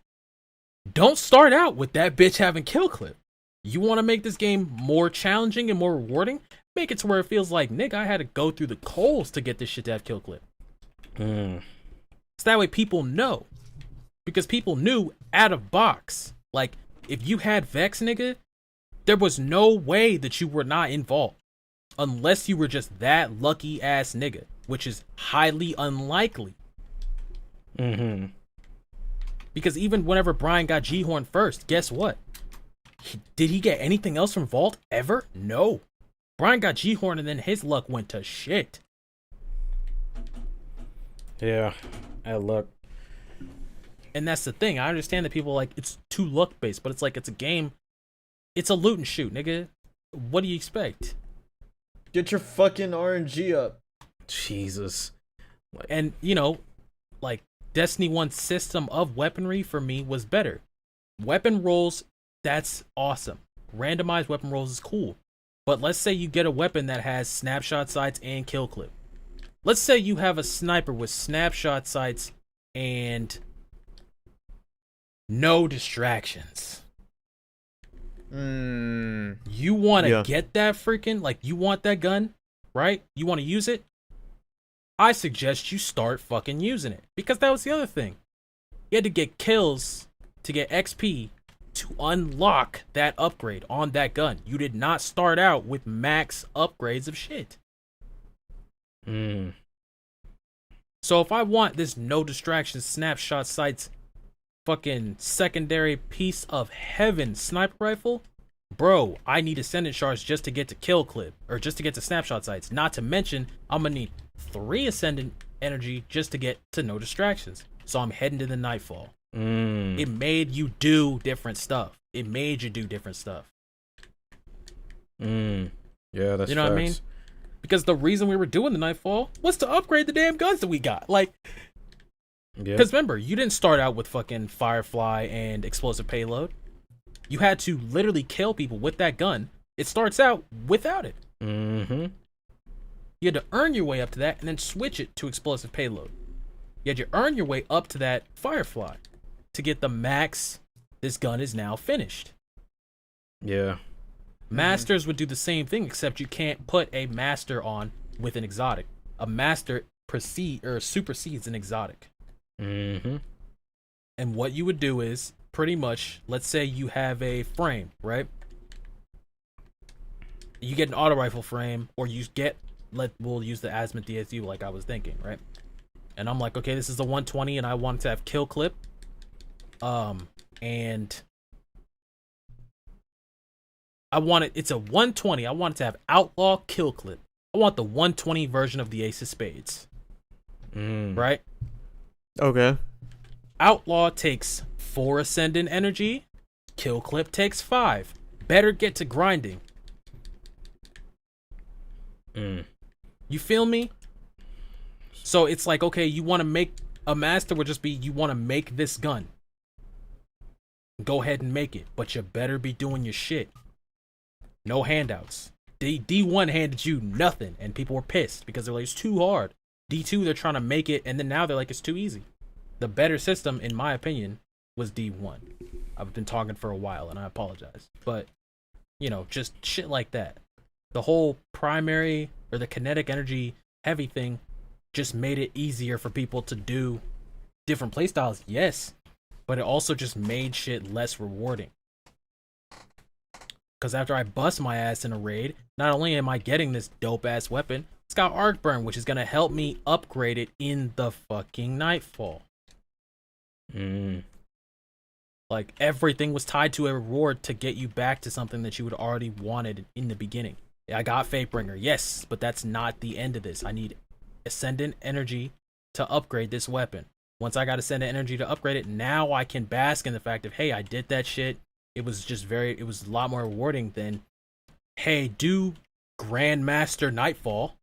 Don't start out with that bitch having kill clip. You want to make this game more challenging and more rewarding? Make it to where it feels like, nigga, I had to go through the coals to get this shit to have kill clip. So that way people know. Because people knew out of box. Like, if you had Vex, nigga, there was no way that you were not involved. Unless you were just that lucky ass nigga. Which is highly unlikely. Because even whenever Brian got G-Horn first, guess what? Did he get anything else from Vault ever? No. Brian got G-Horn and then his luck went to shit. Yeah, I luck. And that's the thing. I understand that people are like, it's too luck based, but it's like, it's a game. It's a loot and shoot, nigga. What do you expect? Get your fucking RNG up. Jesus. And, you know, like, Destiny 1's system of weaponry for me was better. Weapon rolls, that's awesome. Randomized weapon rolls is cool. But let's say you get a weapon that has snapshot sights and kill clip. Let's say you have a sniper with snapshot sights and no distractions. You want to get that freaking, like, you want that gun, right? You want to use it? I suggest you start fucking using it. Because that was the other thing. You had to get kills to get XP to unlock that upgrade on that gun. You did not start out with max upgrades of shit. So if I want this no distractions snapshot sights fucking secondary piece of heaven sniper rifle, bro, I need ascendant shards just to get to kill clip or just to get to snapshot sights. Not to mention, I'm gonna need 3 ascendant energy just to get to no distractions. So I'm heading to the Nightfall. It made you do different stuff. It made you do different stuff. Yeah, that's, you know what I mean? Because the reason we were doing the Nightfall was to upgrade the damn guns that we got. Like, because remember, you didn't start out with fucking Firefly and explosive payload. You had to literally kill people with that gun. It starts out without it. You had to earn your way up to that and then switch it to explosive payload. You had to earn your way up to that Firefly to get the max. This gun is now finished. Yeah. Masters would do the same thing, except you can't put a master on with an exotic. A master supersedes an exotic. And what you would do is pretty much, let's say you have a frame, right? You get an auto rifle frame, or you get, we'll use the Azimuth DSU like I was thinking, right? And I'm like, okay, this is a 120 and I want it to have kill clip. And I want it, it's a 120. I want it to have outlaw kill clip. I want the 120 version of the Ace of Spades. Right? Okay. Outlaw takes 4 ascendant energy. Kill clip takes 5. Better get to grinding. You feel me? So it's like, okay, you want to make a master would just be, you want to make this gun. Go ahead and make it, but you better be doing your shit. No handouts. D1 handed you nothing, and people were pissed because they're like, it's too hard. D2, they're trying to make it, and then now they're like, it's too easy. The better system, in my opinion, was D1. I've been talking for a while, and I apologize. But, you know, just shit like that. The whole primary, or the kinetic energy heavy thing, just made it easier for people to do different playstyles, yes. But it also just made shit less rewarding. Because after I bust my ass in a raid, not only am I getting this dope ass weapon, it's got arc burn, which is going to help me upgrade it in the fucking Nightfall. Like, everything was tied to a reward to get you back to something that you had already wanted in the beginning. I got Fatebringer, yes, but that's not the end of this. I need Ascendant Energy to upgrade this weapon. Once I got Ascendant Energy to upgrade it, now I can bask in the fact of, hey, I did that shit. It was a lot more rewarding than, hey, do Grandmaster Nightfall,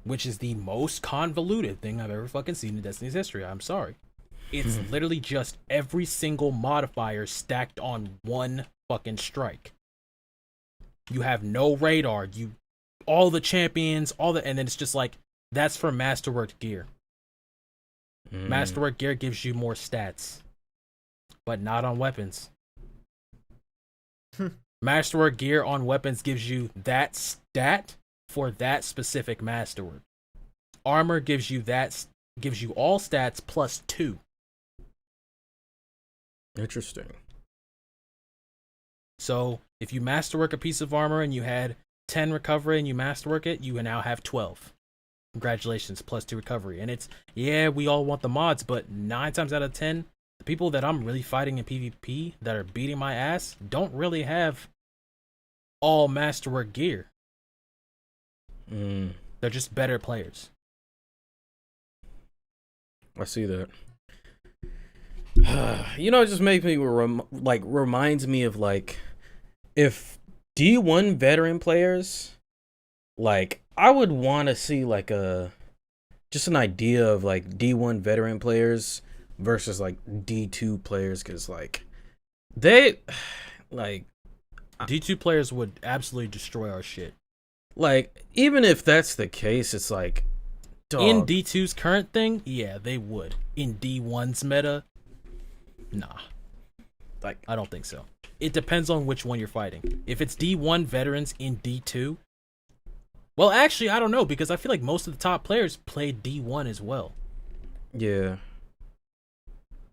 which is the most convoluted thing I've ever fucking seen in Destiny's history. I'm sorry. It's literally just every single modifier stacked on one fucking strike. You have no radar. All the champions, and then it's just like, that's for masterwork gear. Masterwork gear gives you more stats, but not on weapons. Masterwork gear on weapons gives you that stat for that specific masterwork. Armor gives you all stats plus 2. Interesting. So if you masterwork a piece of armor and you had 10 recovery and you masterwork it, you now have 12. Congratulations, plus 2 recovery. And it's, we all want the mods, but 9 times out of 10, the people that I'm really fighting in PvP that are beating my ass don't really have all masterwork gear. They're just better players. I see that. It just makes me reminds me of like, if D1 veteran players, like, I would want to see like just an idea of like D1 veteran players versus like D2 players, because like they like D2 players would absolutely destroy our shit. Like, even if that's the case, it's like, dog. In D2's current thing, yeah, they would. In D1's meta, nah. Like, I don't think so. It depends on which one you're fighting. If it's D1 veterans in D2, well, actually, I don't know, because I feel like most of the top players played D1 as well. Yeah.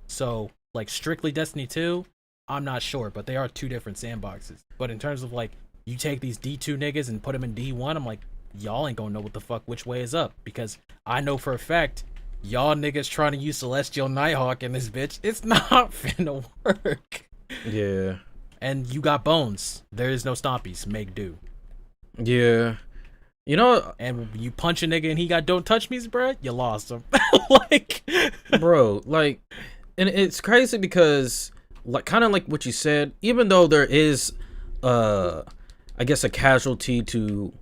So, like, strictly Destiny 2, I'm not sure, but they are 2 different sandboxes. But in terms of, like, you take these D2 niggas and put them in D1, I'm like, y'all ain't gonna know what the fuck which way is up, because I know for a fact y'all niggas trying to use Celestial Nighthawk in this bitch, it's not finna work. Yeah. And you got bones. There is no stompies. Make do. Yeah. And you punch a nigga and he got don't touch me's, bro, you lost him. Like, bro, like, and it's crazy because, like, kind of like what you said, even though there is I guess a casualty to,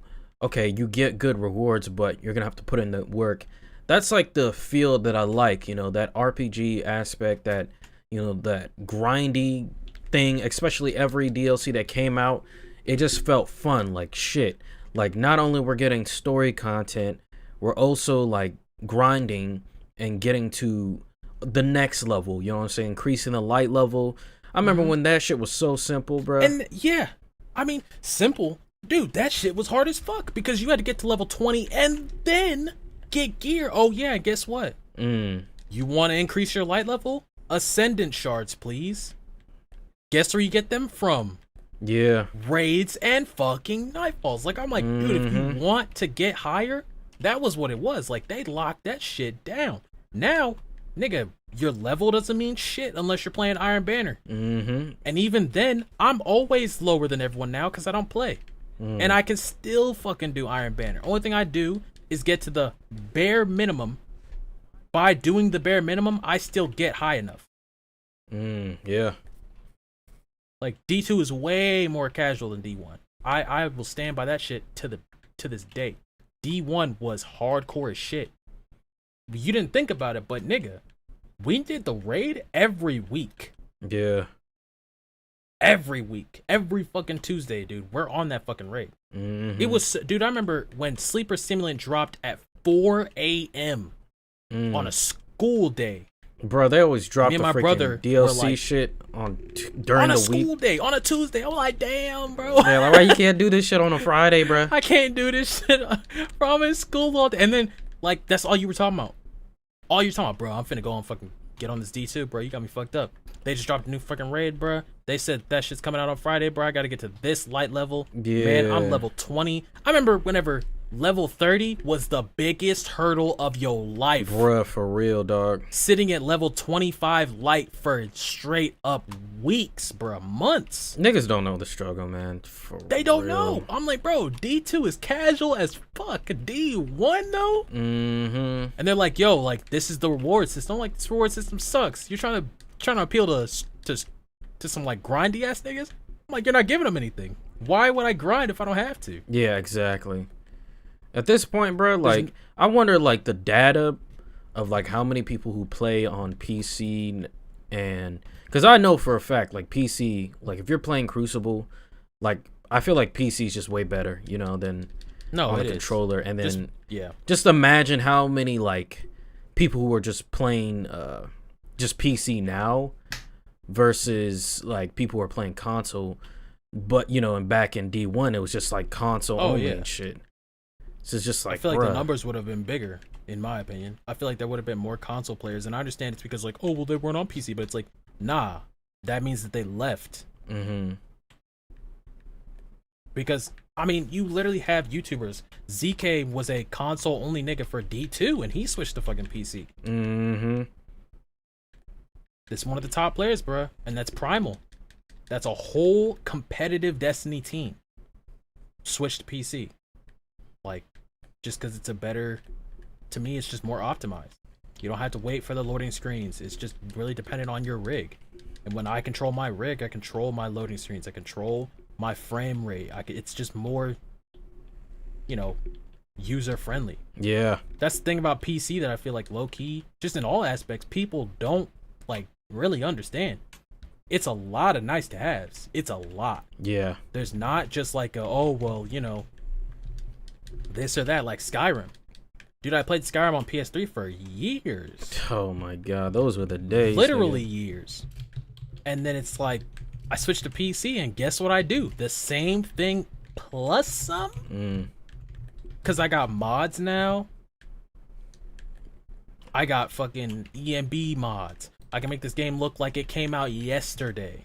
okay, you get good rewards, but you're gonna have to put in the work. That's like the feel that I like, that RPG aspect, that, that grindy thing, especially every DLC that came out. It just felt fun, like shit. Like, not only we're getting story content, we're also like grinding and getting to the next level, you know what I'm saying? Increasing the light level. I remember when that shit was so simple, bro. And yeah, I mean, simple. Dude, that shit was hard as fuck because you had to get to level 20 and then get gear. Oh yeah, guess what? You want to increase your light level? Ascendant shards, please. Guess where you get them from? Yeah. Raids and fucking Nightfalls. Like, I'm like, dude, if you want to get higher, that was what it was. Like, they locked that shit down. Now, nigga, your level doesn't mean shit unless you're playing Iron Banner. And even then, I'm always lower than everyone now because I don't play. And I can still fucking do Iron Banner. Only thing I do is get to the bare minimum. By doing the bare minimum, I still get high enough. Yeah. Like, D2 is way more casual than D1. I will stand by that shit to this day. D1 was hardcore as shit. You didn't think about it, but nigga, we did the raid every week. Yeah. Every week. Every fucking Tuesday, dude. We're on that fucking raid. It was, dude, I remember when Sleeper Stimulant dropped at 4 a.m. On a school day. Bro, they always drop the my freaking DLC DLC shit during the week. On a school day, on a Tuesday. I'm like, damn, bro. Yeah, like, why you can't do this shit on a Friday, bro? I can't do this shit from in school all day. And then, like, that's all you were talking about. All you're talking about, bro, I'm finna go and fucking get on this D2, bro. You got me fucked up. They just dropped a new fucking raid, bro. They said that shit's coming out on Friday, bro. I gotta get to this light level. Yeah. Man, I'm level 20. I remember whenever level 30 was the biggest hurdle of your life. Bruh, for real, dog. Sitting at level 25 light for straight up weeks, bro. Months. Niggas don't know the struggle, man. They don't know. I'm like, bro, D2 is casual as fuck. D1 though? And they're like, yo, like, this is the reward system. I'm like, this reward system sucks. You're trying to appeal to some like grindy ass niggas? I'm like, you're not giving them anything. Why would I grind if I don't have to? Yeah, exactly. At this point, bro, like, I wonder, like, the data of like how many people who play on PC, and because I know for a fact like PC, like if you're playing Crucible, like I feel like PC is just way better, you know, than on a controller. And then just imagine how many like people who are just playing just PC now versus like people who are playing console. But you know, and back in D1 it was just like console only and shit. So it's just like, I feel like the numbers would have been bigger, in my opinion. I feel like there would have been more console players, and I understand it's because like, oh well, they weren't on PC, but it's like, nah, that means that they left. Because I mean, you literally have YouTubers. ZK was a console only nigga for D2, and he switched to fucking PC. This is one of the top players, bruh, and that's Primal. That's a whole competitive Destiny team. Switched to PC. Like, just because it's a better, to me, it's just more optimized. You don't have to wait for the loading screens. It's just really dependent on your rig. And when I control my rig, I control my loading screens. I control my frame rate. It's just more, you know, user friendly. Yeah. That's the thing about PC that I feel like low key, just in all aspects, people don't like really understand. It's a lot of nice to haves. It's a lot. Yeah. There's not just like a, oh well, you know, this or that, like Skyrim. Dude, I played Skyrim on PS3 for years. Oh my god, those were the days. Literally years. And then it's like, I switched to PC, and guess what I do? The same thing plus some? Because I got mods now. I got fucking EMB mods. I can make this game look like it came out yesterday.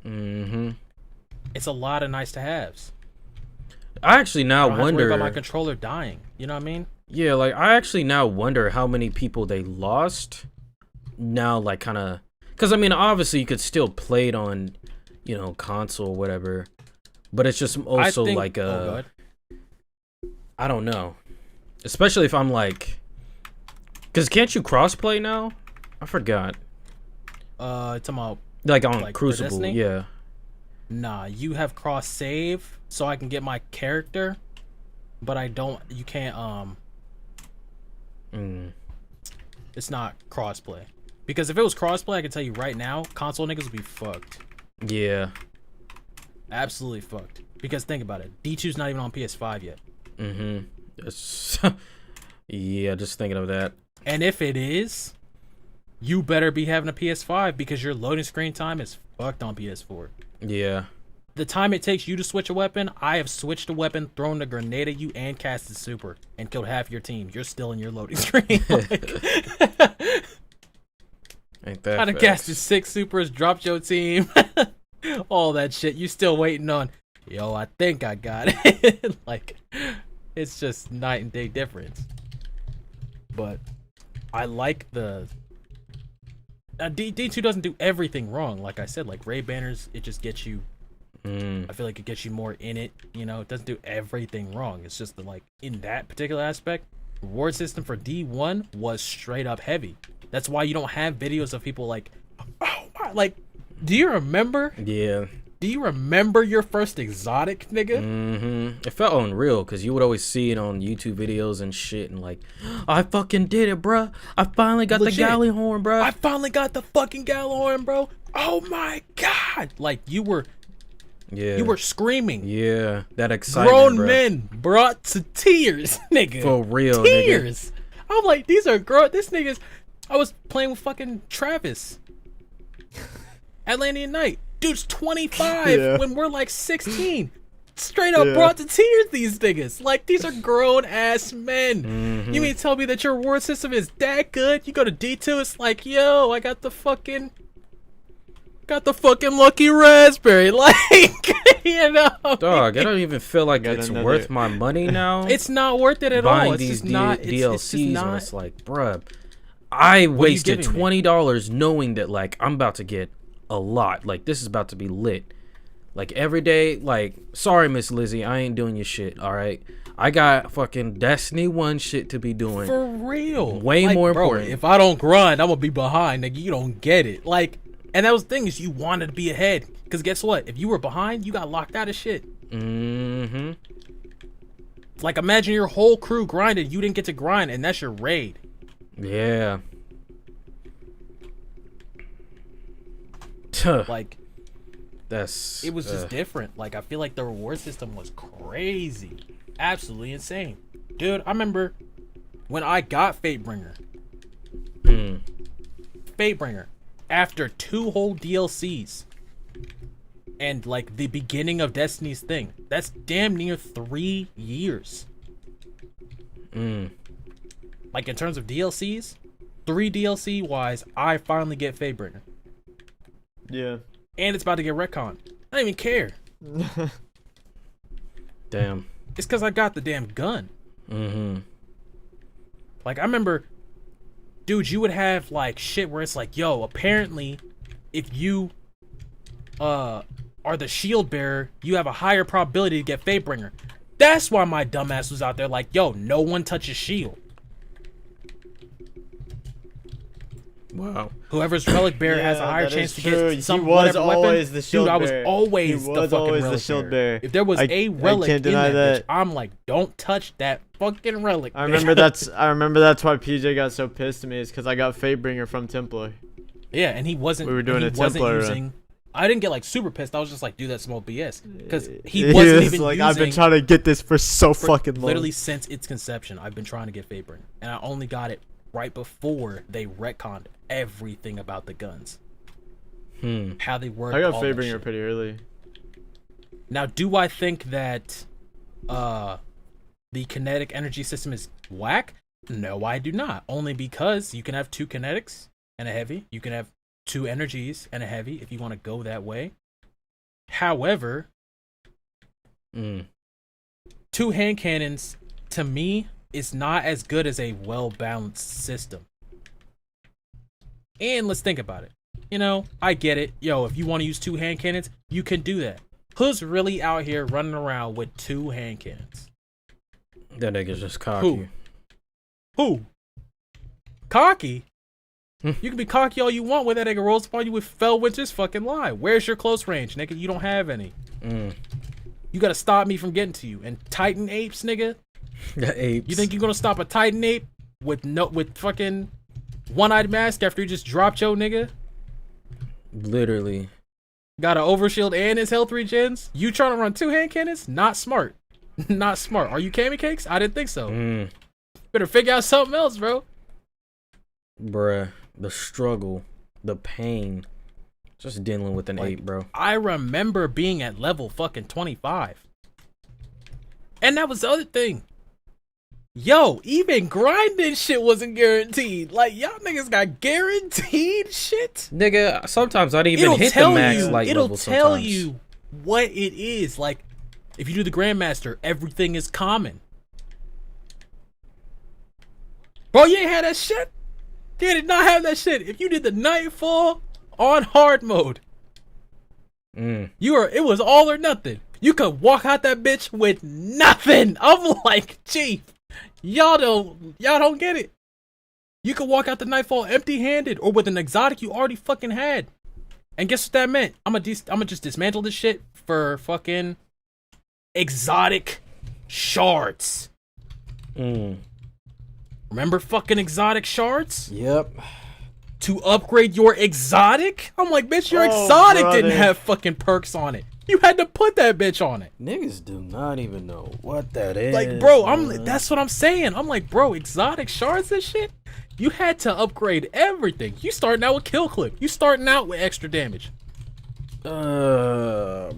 It's a lot of nice to haves. I actually now I don't have to wonder worry about my controller dying. You know what I mean? Yeah, like I actually now wonder how many people they lost. Now, like kind of, because I mean, obviously you could still play it on, you know, console or whatever, but it's just also like I don't know, especially if I'm like, because can't you crossplay now? I forgot. Talking about like on Crucible, yeah. Nah, you have cross save, so I can get my character, but I don't. You can't. It's not crossplay, because if it was crossplay, I can tell you right now, console niggas would be fucked. Yeah. Absolutely fucked. Because think about it, D2's not even on PS5 yet. Yeah, just thinking of that. And if it is, you better be having a PS5 because your loading screen time is fucked on PS4. Yeah. The time it takes you to switch a weapon, I have switched a weapon, thrown a grenade at you, and casted super, and killed half your team. You're still in your loading screen. Ain't that I'd have casted 6 supers, dropped your team, all that shit. You still waiting on, yo, I think I got it. Like, it's just night and day difference. But I like the... D2 doesn't do everything wrong. Like I said, like Ray Banners, it just gets you... I feel like it gets you more in it. You know, it doesn't do everything wrong. It's just the, like, in that particular aspect, reward system for D1 was straight up heavy. That's why you don't have videos of people like, oh my, like, do you remember? Yeah. Do you remember your first exotic, nigga? It felt unreal because you would always see it on YouTube videos and shit, and like, I fucking did it, bruh. I finally got the Galleyhorn, bruh. I finally got the fucking Galleyhorn, bro. Oh my god! Like you were screaming. Yeah, that excitement. Grown men brought to tears, nigga. For real, tears. Nigga. I'm like, these are grown. This nigga's. I was playing with fucking Travis. Atlantean Night. Dude's 25 when we're like 16. Straight up brought to tears these niggas. Like, these are grown ass men. You mean to tell me that your reward system is that good? You go to D2, it's like, yo, I got the fucking lucky raspberry. Like, you know. Dog, I don't even feel like it's worth my money now. It's not worth it at all. It's these just not DLCs. It's just not. It's like, bruh, I wasted $20 knowing that like I'm about to get a lot. Like, this is about to be lit. Like, every day, like, sorry, Miss Lizzie, I ain't doing your shit, all right? I got fucking Destiny 1 shit to be doing. For real. Way like, more bro, important. If I don't grind, I'm gonna be behind, nigga. You don't get it. Like, and that was the thing, is you wanted to be ahead. Because guess what? If you were behind, you got locked out of shit. Like, imagine your whole crew grinded, you didn't get to grind, and that's your raid. Yeah. Like, That's it was just different. Like, I feel like the reward system was crazy, absolutely insane, dude. I remember when I got Fatebringer. Fatebringer, after 2 whole DLCs and like the beginning of Destiny's thing, that's damn near 3 years. Like, in terms of DLCs, 3 DLC wise, I finally get Fatebringer. Yeah. And it's about to get retconned. I don't even care. damn. It's because I got the damn gun. Like, I remember, dude, you would have like shit where it's like, yo, apparently if you are the shield bearer, you have a higher probability to get Fatebringer. That's why my dumbass was out there like, yo, no one touches shield. Wow. Whoever's relic bearer has a higher that chance is to true. get some He was whatever always weapon. the shield Dude, I was bearer. always He the was fucking always relic the shield bearer. bearer. If there was a relic can't in deny that bitch, that. I'm like, don't touch that fucking relic. I remember that's why PJ got so pissed at me, is because I got Fatebringer from Templar. Yeah, and he wasn't. We were doing he a wasn't Templar using. I didn't get like super pissed. I was just like, dude, that's small BS, because he He wasn't was even like, using. I've been trying to get this for so fucking long. Literally since its conception, I've been trying to get Fatebringer, and I only got it right before they retconned everything about the guns, how they work. I got all that Fatebringer shit. pretty early. Now, do I think that the kinetic energy system is whack? No, I do not. Only because you can have 2 kinetics and a heavy. You can have 2 energies and a heavy if you want to go that way. However, 2 hand cannons, to me, is not as good as a well-balanced system. And let's think about it. You know, I get it. Yo, if you want to use 2 hand cannons, you can do that. Who's really out here running around with 2 hand cannons? That nigga's just cocky. Who? Cocky? You can be cocky all you want when that nigga rolls upon you with Fellwinter's fucking lie. Where's your close range, nigga? You don't have any. You gotta stop me from getting to you. And Titan apes, nigga? The apes. You think you're gonna stop a Titan ape with fucking one-eyed mask after he just dropped yo, nigga? Literally. Got an overshield and his health regens? You trying to run 2 hand cannons? Not smart. Not smart. Are you Kami Cakes? I didn't think so. Better figure out something else, bro. Bruh. The struggle. The pain. Just dealing with an ape, bro. I remember being at level fucking 25. And that was the other thing. Yo, even grinding shit wasn't guaranteed. Like, y'all niggas got guaranteed shit. Nigga, sometimes I didn't even hit the max light level. It'll tell you what it is. Like, if you do the Grandmaster, everything is common. Bro, you ain't had that shit? You did not have that shit. If you did the Nightfall on hard mode, it was all or nothing. You could walk out that bitch with nothing. I'm like, Chief, y'all don't get it. You could walk out the Nightfall empty-handed or with an exotic you already fucking had. And guess what that meant? I'm gonna just dismantle this shit for fucking exotic shards. Remember fucking exotic shards? Yep. To upgrade your exotic? I'm like, bitch, your exotic didn't have fucking perks on it. You had to put that bitch on it. Niggas do not even know what that is. Like, bro, that's what I'm saying. I'm like, bro, exotic shards and shit? You had to upgrade everything. You starting out with kill clip. You starting out with extra damage. Bruh.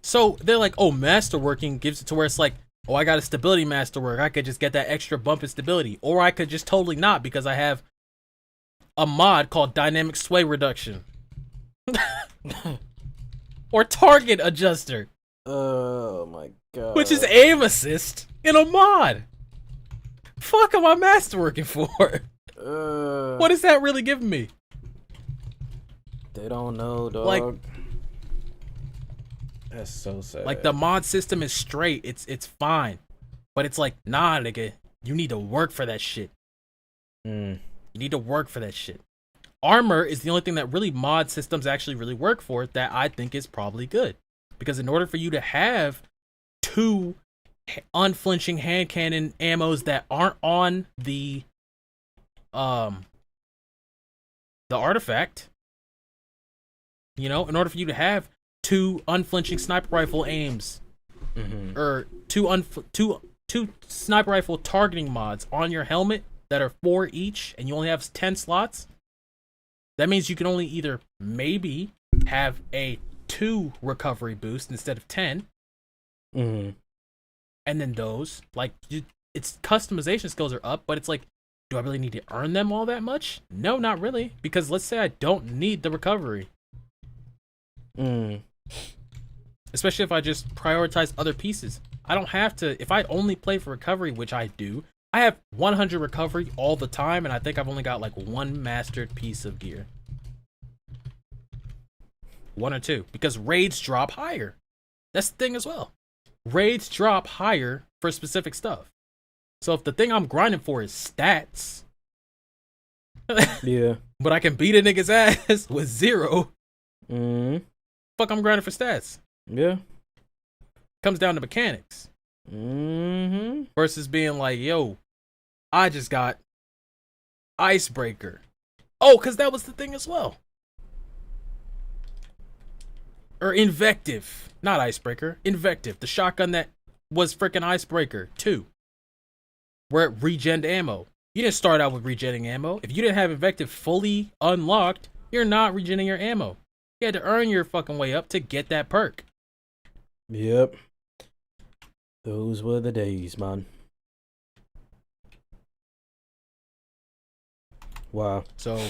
So they're like, oh, masterworking gives it to where it's like, oh, I got a stability masterwork. I could just get that extra bump in stability. Or I could just totally not because I have a mod called dynamic sway reduction. Or target adjuster. Oh my god. Which is aim assist in a mod. Fuck am I masterworking for? What is that really giving me? They don't know, dog. Like, that's so sad. like the mod system is straight. It's fine. But it's like, nah, nigga, you need to work for that shit. You need to work for that shit. Armor is the only thing that really mod systems actually really work for that I think is probably good. Because in order for you to have 2 unflinching hand cannon ammos that aren't on the the artifact. You know, in order for you to have 2 unflinching sniper rifle aims, or two sniper rifle targeting mods on your helmet that are 4 each, and you only have 10 slots, that means you can only either maybe have a 2 recovery boost instead of 10. And then those, like, its customization skills are up, but it's like, do I really need to earn them all that much? No, not really, because let's say I don't need the recovery. Especially if I just prioritize other pieces. I don't have to, if I only play for recovery, which I do, I have 100 recovery all the time, and I think I've only got like 1 mastered piece of gear. 1 or 2, because raids drop higher. That's the thing as well. Raids drop higher for specific stuff. So if the thing I'm grinding for is stats, yeah, but I can beat a nigga's ass with 0, fuck, I'm grinding for stats. Yeah. Comes down to mechanics. Versus being like, yo, I just got Icebreaker. Oh, because that was the thing as well. Or Invective. Not Icebreaker. Invective. The shotgun that was freaking Icebreaker 2. Where it regened ammo. You didn't start out with regenning ammo. If you didn't have Invective fully unlocked, you're not regenning your ammo. You had to earn your fucking way up to get that perk. Yep. Those were the days, man. Wow. So,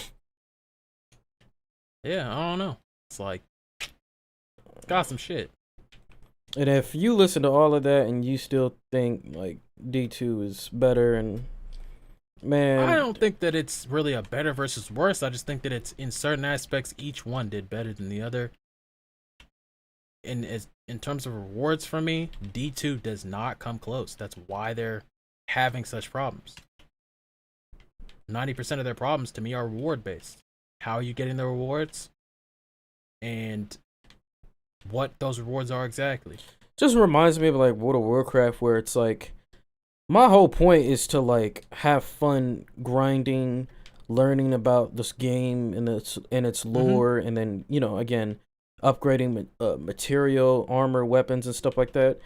yeah, I don't know. It's like, it's got some shit. And if you listen to all of that and you still think like D2 is better, and man, I don't think that it's really a better versus worse. I just think that it's in certain aspects each one did better than the other. In terms of rewards for me, D2 does not come close. That's why they're having such problems. 90% of their problems to me are reward based. How are you getting the rewards? And what those rewards are exactly. Just reminds me of like World of Warcraft, where it's like my whole point is to like have fun grinding, learning about this game and its lore, and then, you know, again, upgrading material, armor, weapons, and stuff like that.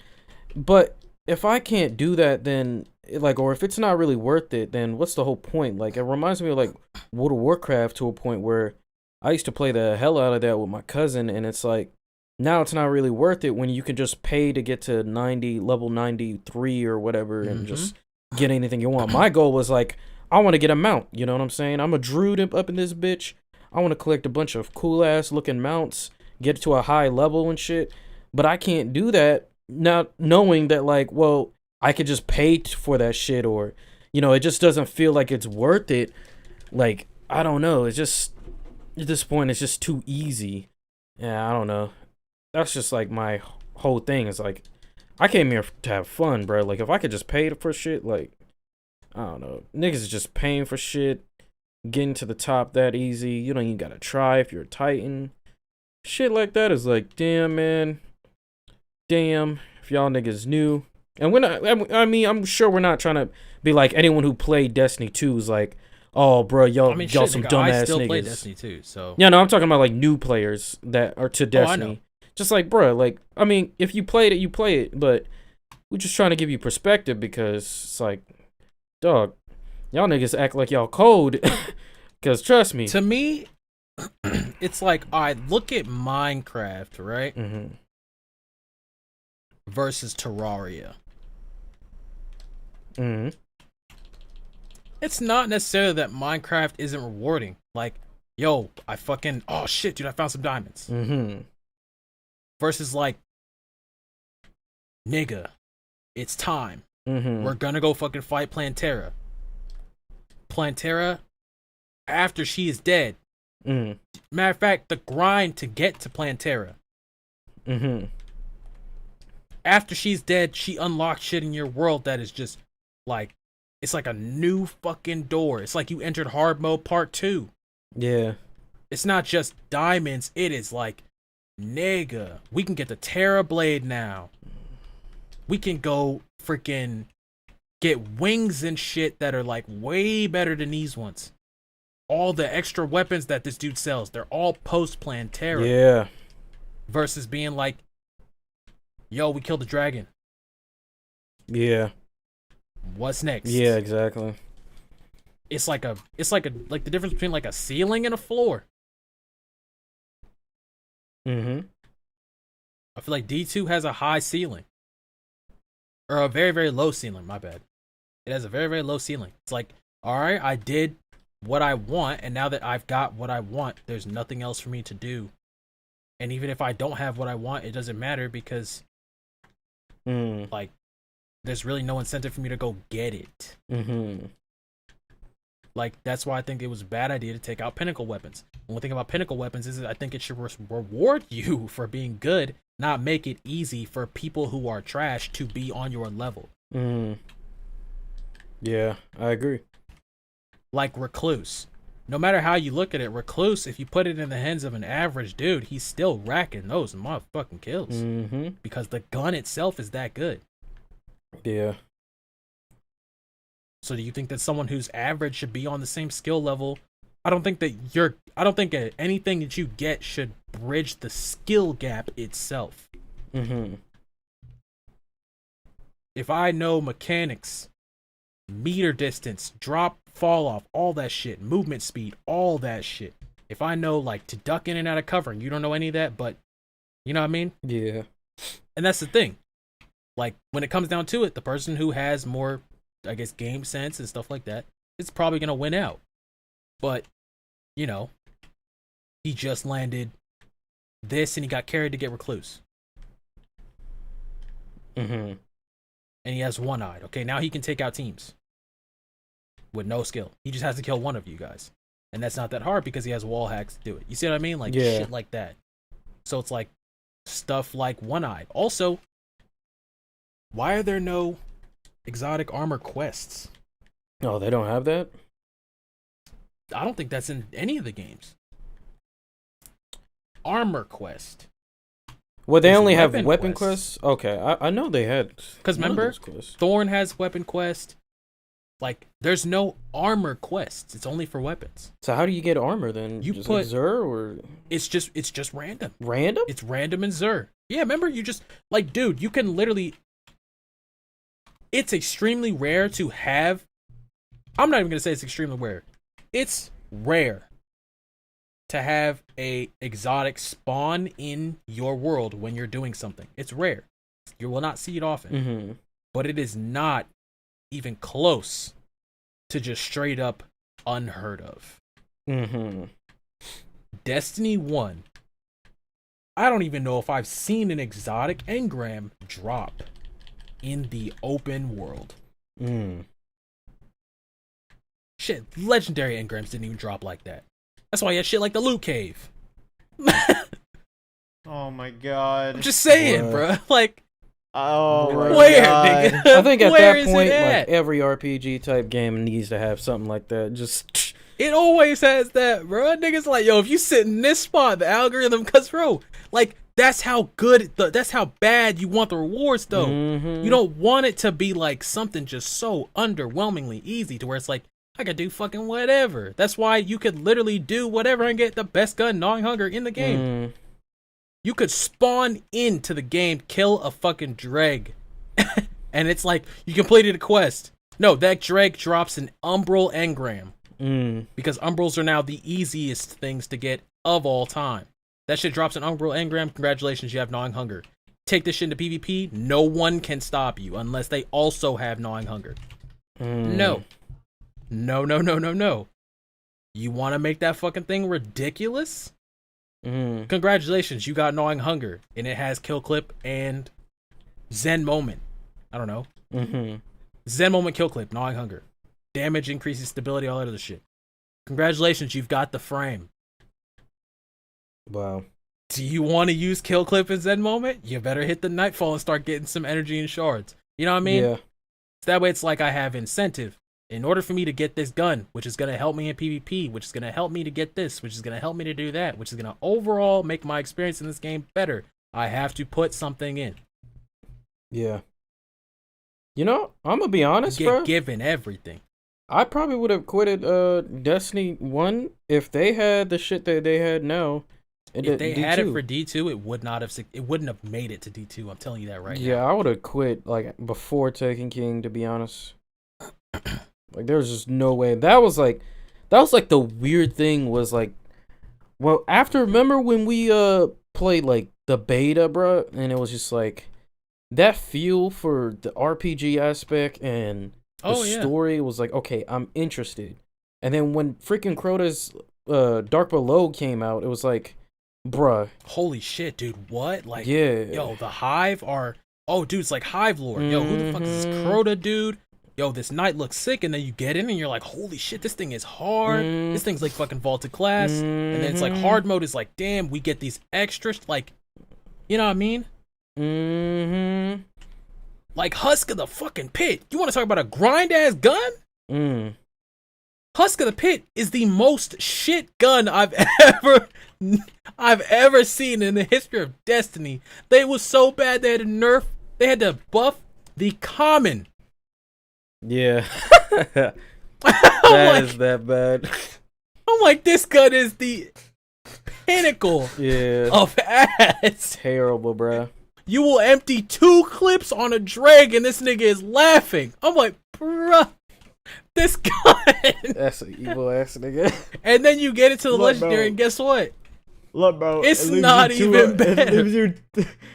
But if I can't do that, then like, or if it's not really worth it, then what's the whole point? Like, it reminds me of like World of Warcraft to a point where I used to play the hell out of that with my cousin, and it's like, now it's not really worth it when you can just pay to get to level 93 or whatever, and just get anything you want. My goal was like, I want to get a mount, you know what I'm saying? I'm a druid up in this bitch. I want to collect a bunch of cool ass looking mounts, get to a high level and shit. But I can't do that not knowing that, like, well, I could just pay for that shit, or, you know, it just doesn't feel like it's worth it. Like, I don't know. It's just, at this point, it's just too easy. Yeah, I don't know. That's just like my whole thing. Is like, I came here to have fun, bro. Like, if I could just pay for shit, like, I don't know. Niggas is just paying for shit, getting to the top that easy. You don't even gotta try if you're a Titan. Shit like that is like, damn, man. Damn, if y'all niggas knew. And we're not, I mean, I'm sure we're not trying to be like anyone who played Destiny 2 is like, oh, bro, y'all, y'all some dumbass niggas. I still play Destiny 2, so. Yeah, no, I'm talking about like new players that are to Destiny. I know. Just like, bro, like, I mean, if you played it, you play it. But we're just trying to give you perspective, because it's like, dog, y'all niggas act like y'all cold. Because trust me. To me, it's like, I look at Minecraft, right? Versus Terraria. It's not necessarily that Minecraft isn't rewarding. Like, yo, I fucking, oh shit, dude, I found some diamonds. Versus like, nigga, it's time. We're gonna go fucking fight Plantera. Plantera, after she is dead. Matter of fact, the grind to get to Plantera. After she's dead, she unlocks shit in your world that is just like, it's like a new fucking door. It's like you entered hard mode part 2. Yeah. It's not just diamonds. It is like, nigga, we can get the Terra Blade now. We can go freaking get wings and shit that are like way better than these ones. All the extra weapons that this dude sells, they're all post-plan terror. Yeah. Versus being like, yo, we killed the dragon. Yeah. What's next? Yeah, exactly. It's like the difference between like a ceiling and a floor. Mm-hmm. I feel like D2 has a high ceiling. Or a very, very low ceiling, my bad. It has a very, very low ceiling. It's like, alright, I did what I want, and now that I've got what I want, there's nothing else for me to do. And even if I don't have what I want, it doesn't matter because like there's really no incentive for me to go get it. Mm-hmm. Like, that's why I think it was a bad idea to take out pinnacle weapons. One thing about pinnacle weapons is that I think it should reward you for being good, not make it easy for people who are trash to be on your level. Yeah, I agree. Like Recluse. No matter how you look at it, Recluse, if you put it in the hands of an average dude, he's still racking those motherfucking kills. Because the gun itself is that good. Yeah. So do you think that someone who's average should be on the same skill level? I don't think that anything that you get should bridge the skill gap itself. If I know mechanics, meter distance, drop, fall off, all that shit, movement speed, all that shit. If I know like to duck in and out of cover, and you don't know any of that, but you know what I mean? Yeah. And that's the thing. Like, when it comes down to it, the person who has more, I guess, game sense and stuff like that, is probably going to win out. But, you know, he just landed this and he got carried to get Recluse. And he has one-eyed. Okay, now he can take out teams with no skill. He just has to kill one of you guys. And that's not that hard because he has wall hacks to do it. You see what I mean? Like, shit like that. So it's like stuff like one-eyed. Also, why are there no exotic armor quests? Oh, they don't have that? I don't think that's in any of the games. Armor quest. Well, they There's only have weapon weapon quests. quests? Okay, I know they had. Because one of remember, those quests. Thorn has weapon quest. Like, there's no armor quests. It's only for weapons. So how do you get armor then? You just put like Xur or it's just random. random? It's random and Xur. Yeah, remember you just like, dude, you can literally. It's extremely rare to have. I'm not even gonna say it's extremely rare. It's rare to have a exotic spawn in your world when you're doing something. It's rare. You will not see it often. But it is not even close to just straight up unheard of. Destiny 1. I don't even know if I've seen an exotic engram drop in the open world. Shit, legendary engrams didn't even drop like that. That's why you had shit like the loot cave. Oh my god. I'm just saying, bro. Like, oh my where, god. nigga? I think at Where that is it point, at? like every RPG type game needs to have something like that. Just it always has that, bro. Niggas like, yo, if you sit in this spot, the algorithm cuts through. Like, that's how good, that's how bad you want the rewards, though. You don't want it to be like something just so underwhelmingly easy to where it's like, I could do fucking whatever. That's why you could literally do whatever and get the best gun, gnawing hunger, in the game. You could spawn into the game, kill a fucking dreg, and it's like, you completed a quest. No, that dreg drops an umbral engram. Because umbrals are now the easiest things to get of all time. That shit drops an umbral engram. Congratulations, you have gnawing hunger. Take this shit into PvP. No one can stop you unless they also have gnawing hunger. No. No. You want to make that fucking thing ridiculous? Congratulations, you got gnawing hunger, and it has kill clip and Zen moment. I don't know. Zen moment, kill clip, gnawing hunger. Damage increases stability, all that other shit. Congratulations, you've got the frame. wow. Do you want to use kill clip and Zen moment? You better hit the Nightfall and start getting some energy and shards. You know what I mean? Yeah. That way it's like I have incentive. In order for me to get this gun, which is going to help me in PvP, which is going to help me to get this, which is going to help me to do that, which is going to overall make my experience in this game better, I have to put something in. Yeah. You know, I'm gonna be honest, You bro. get given everything. I probably would have quitted Destiny 1 if they had the shit that they had now. If they had it for D2, it wouldn't have made it to D2. I'm telling you that right now. Yeah, I would have quit like before Taken King, to be honest. Like there was just no way. That was like the weird thing was like, well, remember when we played like the beta, bro, and it was just like that feel for the RPG aspect and the story was like, okay, I'm interested. And then when freaking Crota's Dark Below came out, it was like, bruh. Holy shit, dude, what? Like, yeah. Yo, the Hive are... Oh, dude, it's like Hive lore. Yo, who the fuck is this Crota, dude? Yo, this knight looks sick, and then you get in and you're like, holy shit, this thing is hard. This thing's like fucking vaulted class. And then it's like hard mode is like, damn, we get these extras, like, you know what I mean? Like Husk of the fucking Pit. You want to talk about a grind-ass gun? Husk of the Pit is the most shit gun I've ever seen in the history of Destiny. They was so bad they had to nerf. They had to buff the common. Yeah. That is that bad. I'm like, this gun is the pinnacle of ass. Terrible, bruh. You will empty 2 clips on a drag and this nigga is laughing. I'm like, bruh, this gun. That's an evil ass nigga. And then you get it to the legendary, and guess what? Look, bro. It's not even better.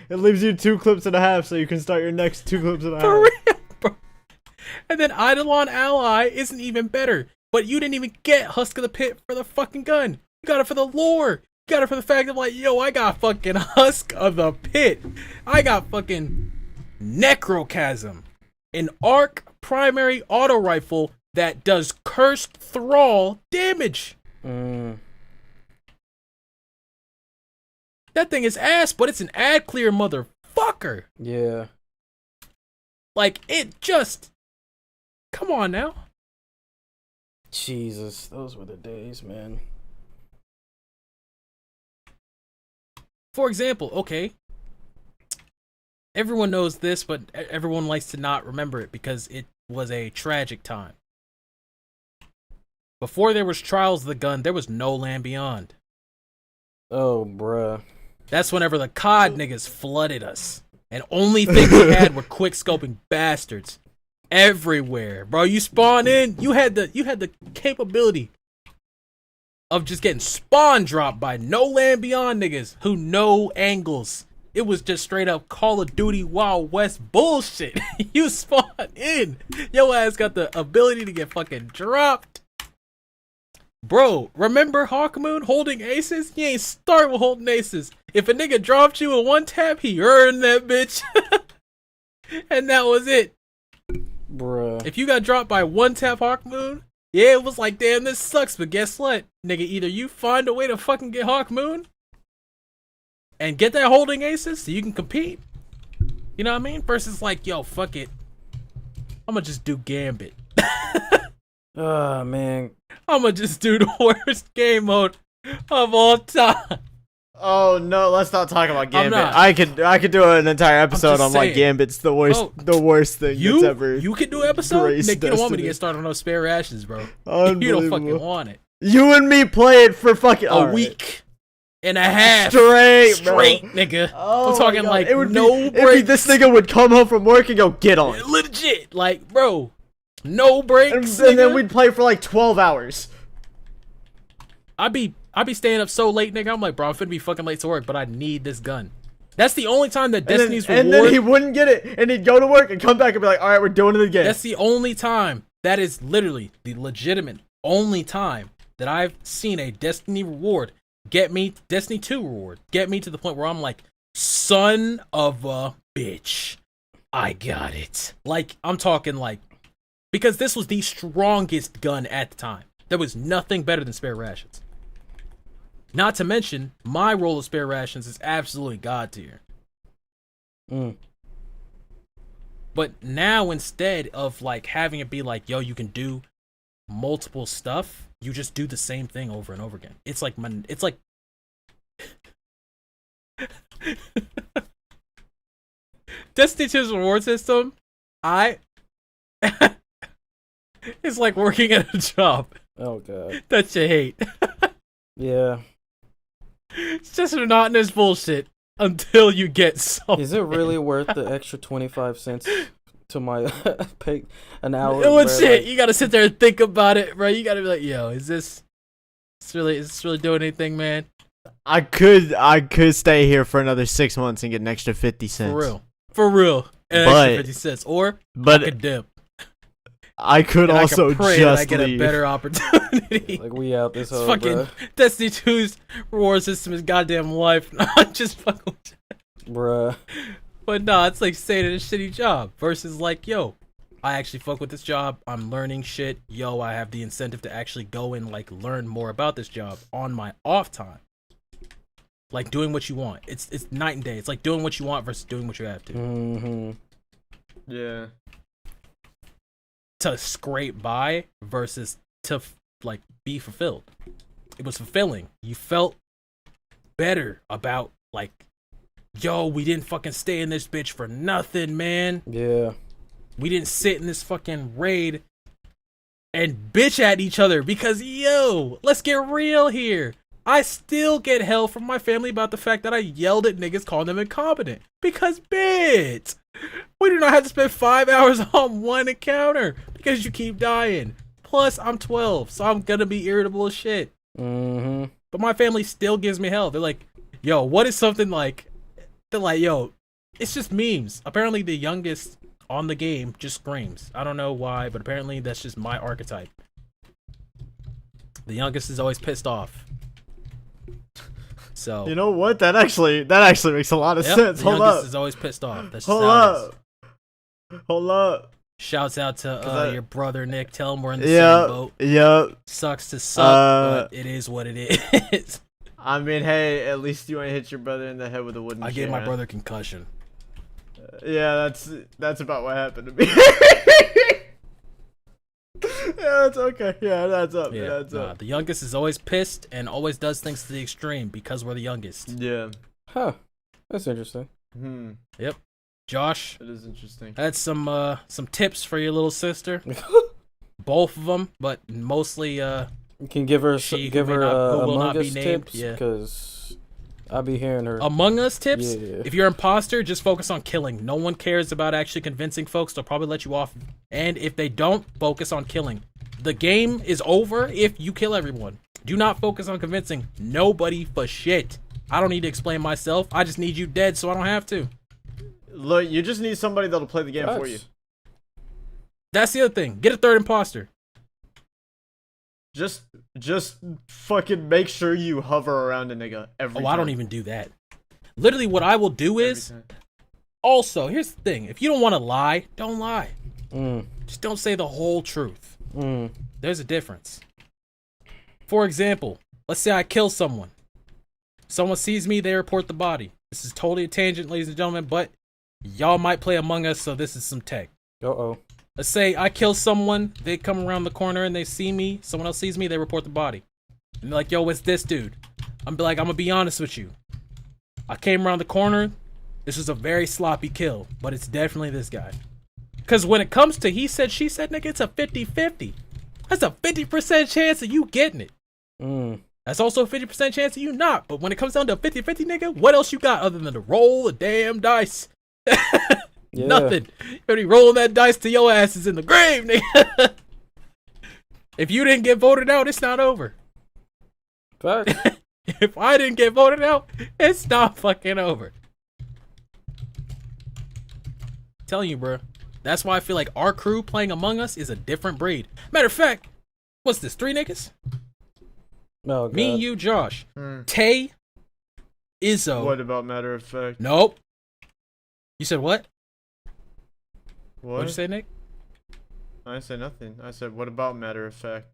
It leaves you 2 clips and a half, so you can start your next 2 clips and a half. For real, bro. And then Eidolon Ally isn't even better. But you didn't even get Husk of the Pit for the fucking gun. You got it for the lore. You got it for the fact of like, yo, I got fucking Husk of the Pit. I got fucking Necrochasm. An arc primary auto rifle that does cursed thrall damage. That thing is ass, but it's an ad clear motherfucker. Yeah. Like, it just... Come on now. Jesus, those were the days, man. For example, okay. Everyone knows this, but everyone likes to not remember it because it was a tragic time. Before there was Trials of the Gun, there was no Land Beyond. Oh, bruh. That's whenever the COD niggas flooded us. And only thing we had were quick scoping bastards. Everywhere. Bro, you spawn in, you had the capability of just getting spawn dropped by no Land Beyond niggas who know angles. It was just straight up Call of Duty Wild West bullshit. You spawn in. Your ass got the ability to get fucking dropped. Bro, remember Hawkmoon holding aces? He ain't start with holding aces. If a nigga dropped you in one tap, he earned that bitch. And that was it. Bruh. If you got dropped by one tap Hawkmoon, yeah, it was like, damn, this sucks. But guess what? Nigga, either you find a way to fucking get Hawkmoon and get that holding aces so you can compete. You know what I mean? Versus like, yo, fuck it. I'm gonna just do Gambit. Oh, man. I'm gonna just do the worst game mode of all time. Oh no, let's not talk about Gambit. not. I could do an entire episode on why saying. Gambit's the worst thing that's ever. You could do an episode? graced Nick, you don't want me to Destiny. get started on those spare rations, bro. You Unbelievable. don't fucking want it. You and me play it for fucking A week and a half straight, bro. nigga. Oh I'm talking my God. like it would no be, breaks. this nigga would come home from work and go get on. Legit, like, bro, no breaks. And then we'd play for like 12 hours. I'd be staying up so late, nigga. I'm like, bro, I'm finna be fucking late to work, but I need this gun. That's the only time that Destiny's and reward. then he wouldn't get it, and he'd go to work and come back and be like, all right, we're doing it again. That's the only time. That is literally the legitimate only time that I've seen a Destiny reward get me, Destiny 2 reward, get me to the point where I'm like, son of a bitch, I got it. Like, I'm talking like, because this was the strongest gun at the time. There was nothing better than spare rations. Not to mention, my roll of spare rations is absolutely god tier. But now, instead of like having it be like, yo, you can do multiple stuff, you just do the same thing over and over again. It's like Destiny 2's reward system. It's like working at a job Oh god. that you hate. Yeah. It's just monotonous bullshit until you get something. Is it really worth the extra 25 cents to my pay an hour? Oh, bro? shit. Like, You gotta sit there and think about it, bro. You gotta be like, yo, is this really doing anything, man? I could stay here for another 6 months and get an extra 50 cents. For real. An But- extra 50 cents. Or But I could dip. I could And also I could pray just that I get leave. a better opportunity. like we out this It's whole fucking bruh. Destiny 2's reward system is goddamn life. Not just fucking with you. Bruh. But nah, it's like staying at a shitty job versus like, yo, I actually fuck with this job. I'm learning shit. Yo, I have the incentive to actually go and like learn more about this job on my off time. Like doing what you want. It's night and day. It's like doing what you want versus doing what you have to. Mm-hmm. Yeah. To scrape by versus to like be fulfilled. It was fulfilling. You felt better about like, yo, we didn't fucking stay in this bitch for nothing, man. Yeah. We didn't sit in this fucking raid and bitch at each other because, yo, let's get real here. I still get hell from my family about the fact that I yelled at niggas calling them incompetent. Because, bitch, we do not have to spend 5 hours on one encounter because you keep dying. Plus, I'm 12, so I'm gonna be irritable as shit. Mm-hmm. But my family still gives me hell. They're like, yo, what is something like... They're like, yo, it's just memes. Apparently, the youngest on the game just screams. I don't know why, but apparently that's just my archetype. The youngest is always pissed off. So You know what? That actually makes a lot of sense. the Hold youngest up. is always pissed off. That's just Hold how it is. up. Hold up. Shouts out to 'Cause your brother Nick. Tell him we're in the same Yeah. boat. Yeah. Sucks to suck, but it is what it is. I mean, hey, at least you ain't hit your brother in the head with a wooden I chair. gave my brother concussion. Yeah, that's about what happened to me. Yeah, that's okay. Yeah, that's up. Yeah, That's up. the youngest is always pissed and always does things to the extreme because we're the youngest. Yeah. Huh. That's interesting. Josh, It is interesting. I had some tips for your little sister. Both of them, but mostly You can give her She give who may her not- who will Among not be Us named, tips yeah. because I'll be hearing her. Among Us tips. Yeah. If you're an imposter, just focus on killing. No one cares about actually convincing folks. They'll probably let you off. And if they don't, focus on killing. The game is over if you kill everyone. Do not focus on convincing nobody for shit. I don't need to explain myself. I just need you dead so I don't have to. Look, you just need somebody that'll play the game for you. That's the other thing. Get a third imposter. Just fucking make sure you hover around a nigga every time. I don't even do that. Literally, what I will do is... Every time. Also, here's the thing. If you don't want to lie, don't lie. Mm. Just don't say the whole truth. Mm. There's a difference. For example, let's say I kill someone. Someone sees me, they report the body. This is totally a tangent, ladies and gentlemen, but y'all might play Among Us, so this is some tech. Uh-oh. Let's say I kill someone, they come around the corner and they see me, someone else sees me, they report the body. And they're like, yo, it's this dude. I'm gonna be honest with you. I came around the corner, this was a very sloppy kill, but it's definitely this guy. Because when it comes to he said, she said, nigga, it's a 50-50. That's a 50% chance of you getting it. Mm. That's also a 50% chance of you not. But when it comes down to a 50-50, nigga, what else you got other than to roll the damn dice? Yeah. Nothing. You better be rolling that dice till your ass is in the grave, nigga. If you didn't get voted out, it's not over. Fact. If I didn't get voted out, it's not fucking over. Telling you, bro. That's why I feel like our crew playing Among Us is a different breed. Matter of fact, what's this? 3 niggas? No, Me and you, Josh. Hmm. Tay, Izzo. What about matter of fact? Nope. You said what? What? What'd you say, Nick? I said nothing. I said, what about matter of fact?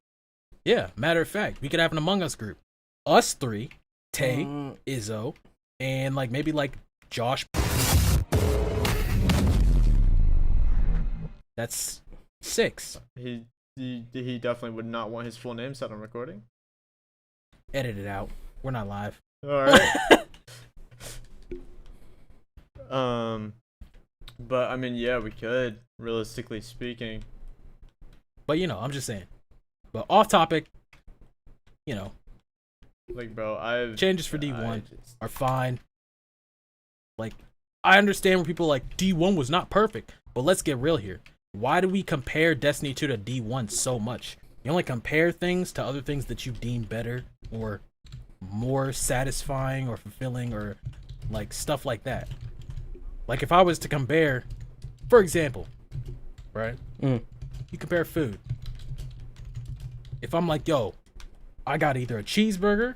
Yeah, matter of fact, we could have an Among Us group. Us 3, Tay, Mm. Izzo, and like maybe like Josh. That's 6. He definitely would not want his full name said on recording. Edit it out. We're not live. All right. But I mean, yeah, we could, realistically speaking. But I'm just saying. But off topic, Like, bro, changes for D1 are fine. Like, I understand where people are like D1 was not perfect, but let's get real here. Why do we compare Destiny 2 to D1 so much? You only compare things to other things that you deem better or more satisfying or fulfilling or like stuff like that. Like if I was to compare, for example, right? You compare food. If I'm like, yo, I got either a cheeseburger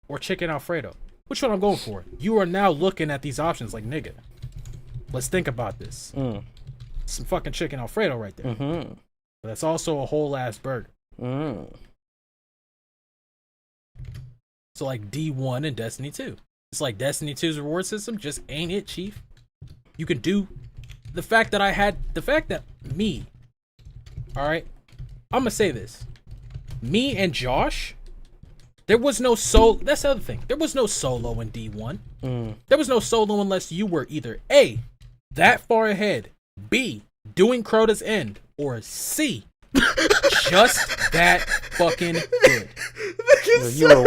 or chicken Alfredo. Which one I'm going for? You are now looking at these options like, nigga, let's think about this. Some fucking chicken Alfredo right there. But that's also a whole ass burger. So like D1 and Destiny 2. It's like Destiny 2's reward system just ain't it, chief. You can do the fact that me, all right, I'm gonna say this. Me and Josh, there was no that's the other thing. There was no solo in D1. There was no solo unless you were either A, that far ahead, B, doing Crota's End, or C, just that fucking good. You were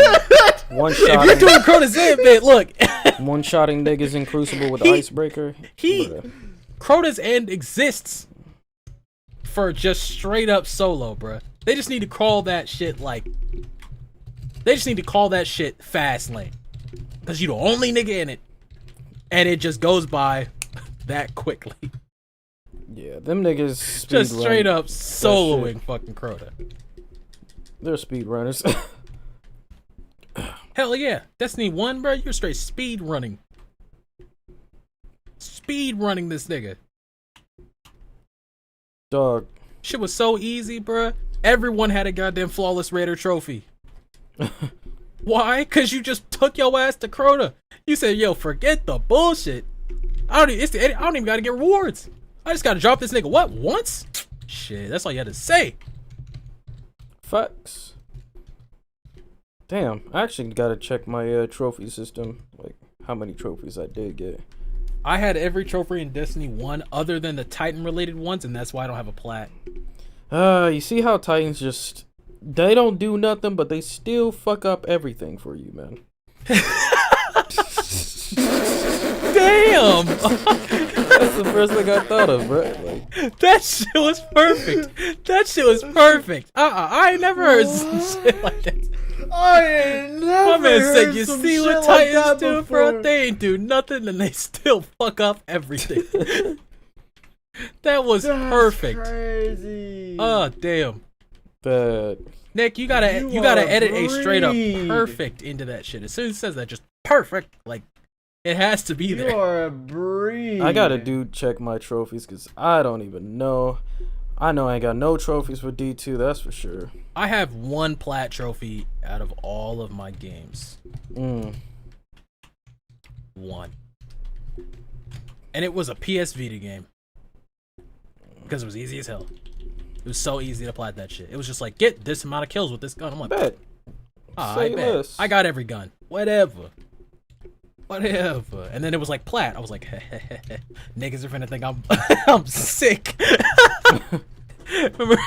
one-shotting. If you're doing Crota's End, man, look. One-shotting niggas in Crucible with the icebreaker. Crota's End exists for just straight up solo, bruh. They just need to call that shit fast lane. Because you the only nigga in it. And it just goes by that quickly. Yeah, them niggas just straight up soloing fucking Crota. They're speed runners. Hell yeah. Destiny 1, bro, you're straight speed running. Speed running this nigga. Dog. Shit was so easy, bruh. Everyone had a goddamn flawless raider trophy. Why? Because you just took your ass to Crota. You said, yo, forget the bullshit. I don't even got to get rewards. I just got to drop this nigga, what, once? Shit, that's all you had to say. Facts. Damn, I actually got to check my trophy system. Like, how many trophies I did get. I had every trophy in Destiny 1 other than the Titan-related ones, and that's why I don't have a plat. You see how Titans just... They don't do nothing, but they still fuck up everything for you, man. Damn! That's the first thing I thought of, bro. Like, that shit was perfect. That shit was perfect. I ain't never heard some shit like that. I ain't never My man heard said, you some see shit what like Titans that do, before. bro? They ain't do nothing and they still fuck up everything. That was That's perfect. Crazy. Oh, damn. bad. Nick, you gotta edit a straight up perfect into that shit. As soon as it says that, just perfect, like it has to be there. You are a breed. I gotta check my trophies because I don't even know. I know I ain't got no trophies for D2, that's for sure. I have one plat trophy out of all of my games. One. And it was a PS Vita game. Because it was easy as hell. It was so easy to plat that shit. It was just like, get this amount of kills with this gun. I'm like, Bet. I bet. Less. I got every gun. Whatever. And then it was like plat. I was like, niggas are finna think I'm I'm sick. Remember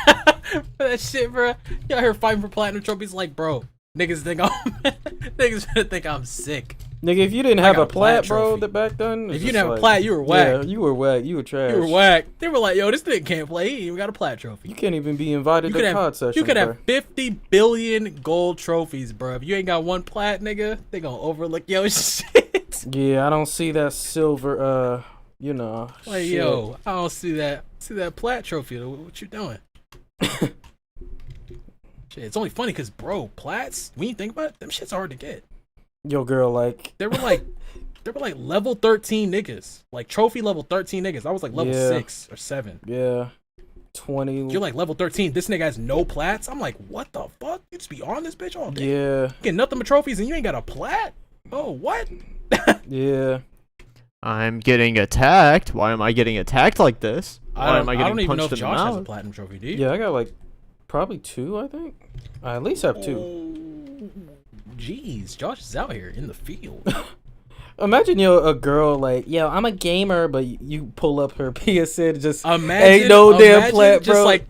that shit, bro? Y'all here fighting for platinum trophies? Like, bro, niggas finna think I'm sick. Nigga, if you didn't have got a a plat plat, bro, trophy. the back then. If you didn't have a plat, you were whack. Yeah, you were whack. You were trash. You were whack. They were like, yo, this nigga can't play. He ain't even got a plat trophy. You can't even be invited to COD session. You could bro. have 50 billion gold trophies, bro. If you ain't got one plat, nigga, they gonna overlook your shit. Yeah, I don't see that silver. You know. Like, shit. yo, I don't see that plat trophy. What you doing? Shit, it's only funny because, bro, plats, when you think about it, them shit's hard to get. Yo, girl, like. They were like level 13 niggas. Like trophy level 13 niggas. I was like level 6 or 7. Yeah. 20. You're like level 13. This nigga has no plats. I'm like, what the fuck? You just be on this bitch all day. Yeah. You get nothing but trophies and you ain't got a plat? Oh, what? Yeah. I'm getting attacked. Why am I getting attacked like this? Why am I I getting don't even know punched if in the Josh has a mouth? platinum trophy, do you? Yeah, I got like probably 2, I think. I at least have 2. Oh, jeez, Josh is out here in the field. Imagine a girl like, yo, I'm a gamer, but you pull up her PSN, just Imagine, ain't no damn imagine plat, just bro. like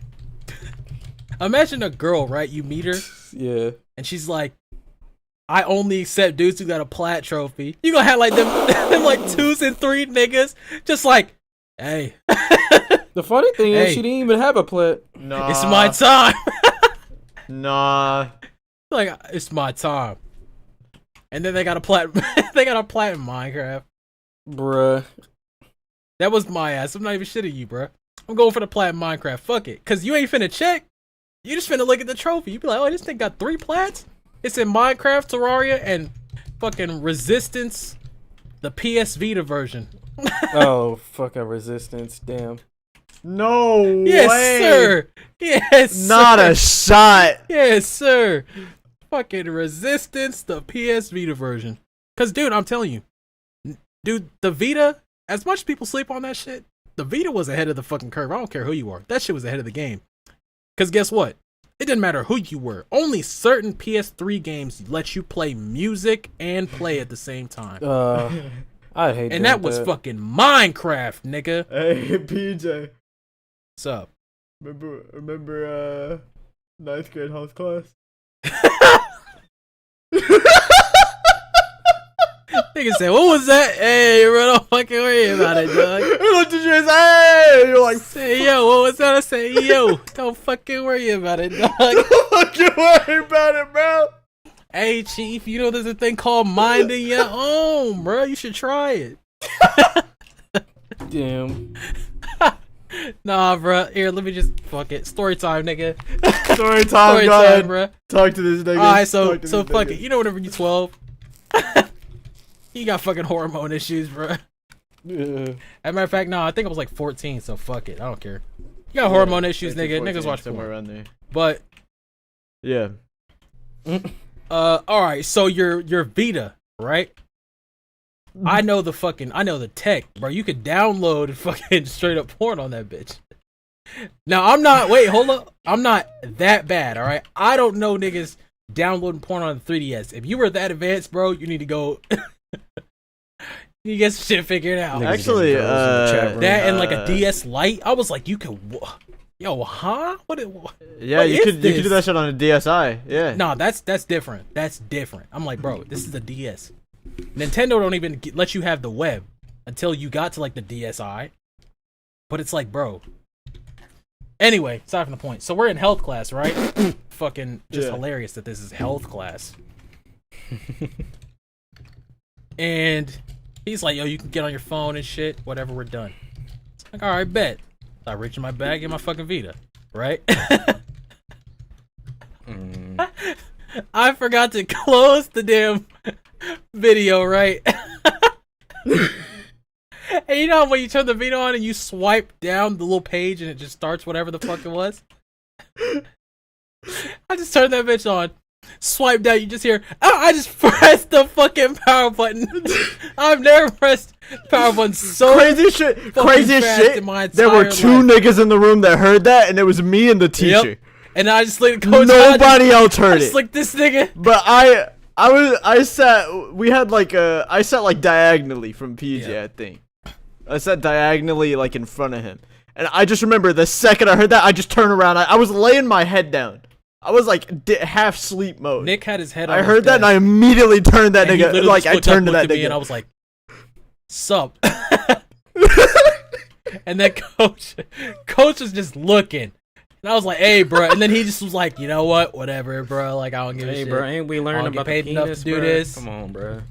Imagine a girl, right? You meet her, Yeah. and she's like, I only accept dudes who got a plat trophy. You gonna have like them like 2s and 3 niggas, just like, hey. The funny thing Hey. is, she didn't even have a plat. Nah. It's my time. Nah. Like, it's my time. And then they got a plat. They got a plat in Minecraft. Bruh. That was my ass. I'm not even shitting you, bro. I'm going for the plat in Minecraft. Fuck it, cause you ain't finna check. You just finna look at the trophy. You be like, oh, this thing got 3 plats. It's in Minecraft, Terraria, and fucking Resistance, the PS Vita version. Oh, fucking Resistance. Damn. No Yes, way. sir. Yes, Not sir. a shot. Yes, sir. Fucking Resistance, the PS Vita version. Cause, dude, I'm telling you, dude, the Vita. As much as people sleep on that shit, the Vita was ahead of the fucking curve. I don't care who you are. That shit was ahead of the game. Cause guess what? It didn't matter who you were. Only certain PS3 games let you play music and play at the same time. I hate And that was fucking Minecraft, nigga. Hey, PJ. What's up? Remember 9th grade health class? Nigga said, what was that? Hey, bro, don't fucking worry about it, dog. He looked at you and said, hey! You're like, Say, yo, what was that? I say, yo, don't fucking worry about it, dog. don't fucking worry about it, bro. Hey, chief, you know there's a thing called minding your own, bro. You should try it. Damn. Nah, bro. Here, let me just fuck it. Story time, nigga. Story time, Story go time, ahead. bro. Talk to this nigga. Alright, so Talk to this fuck nigga. it. You know, whenever you're 12, you got fucking hormone issues, bro. Yeah. As a matter of fact, no, I think I was like 14, so fuck it. I don't care. You got hormone issues, 13, nigga. 14, Niggas watch somewhere porn. around there. But Yeah. alright, so your Vita, right? I know the tech, bro. You could download fucking straight up porn on that bitch. Now I'm not hold up. I'm not that bad, alright? I don't know niggas downloading porn on the 3DS. If you were that advanced, bro, you need to go you get some shit figured out. Niggas Actually, getting girls in the chat room. That and like a DS Lite, I was like, you could yo, huh? What Yeah, What you is could do this? that shit on a DSi. Yeah. No, that's different. That's different. I'm like, bro, this is a DS. Nintendo don't even let you have the web until you got to like the DSi. But it's like, bro. Anyway, aside from the point. So we're in health class, right? Fucking just Yeah. hilarious that this is health class. And he's like, yo, you can get on your phone and shit. Whatever, we're done. It's like, all right, bet. So I reach in my bag, get my fucking Vita, right? I forgot to close the damn video, right? And you know when you turn the Vita on and you swipe down the little page and it just starts whatever the fuck it was? I just turned that bitch on. Swipe down, you just hear, oh, I just pressed the fucking power button. I've never pressed power button so Crazy shit. fucking Crazy fast shit. in my There were entire 2 life. niggas in the room that heard that, and it was me and the teacher. Yep. And I just like coach. Nobody else heard just it. like this nigga. But I sat like diagonally from PJ, Yeah. I think. I sat diagonally like in front of him. And I just remember the second I heard that, I just turned around. I was laying my head down. I was like half sleep mode. Nick had his head on I his heard that and I desk, immediately turned that and he nigga. literally Like just I looked up, turned to looked that at me, and I nigga. was like, sup. And then coach was just looking. And I was like, hey, bro. And then he just was like, you know what? Whatever, bro. Like, I don't give a Hey, shit. bro, ain't we I learning don't get about the paid enough to penis, do bro? this. Come on, bro.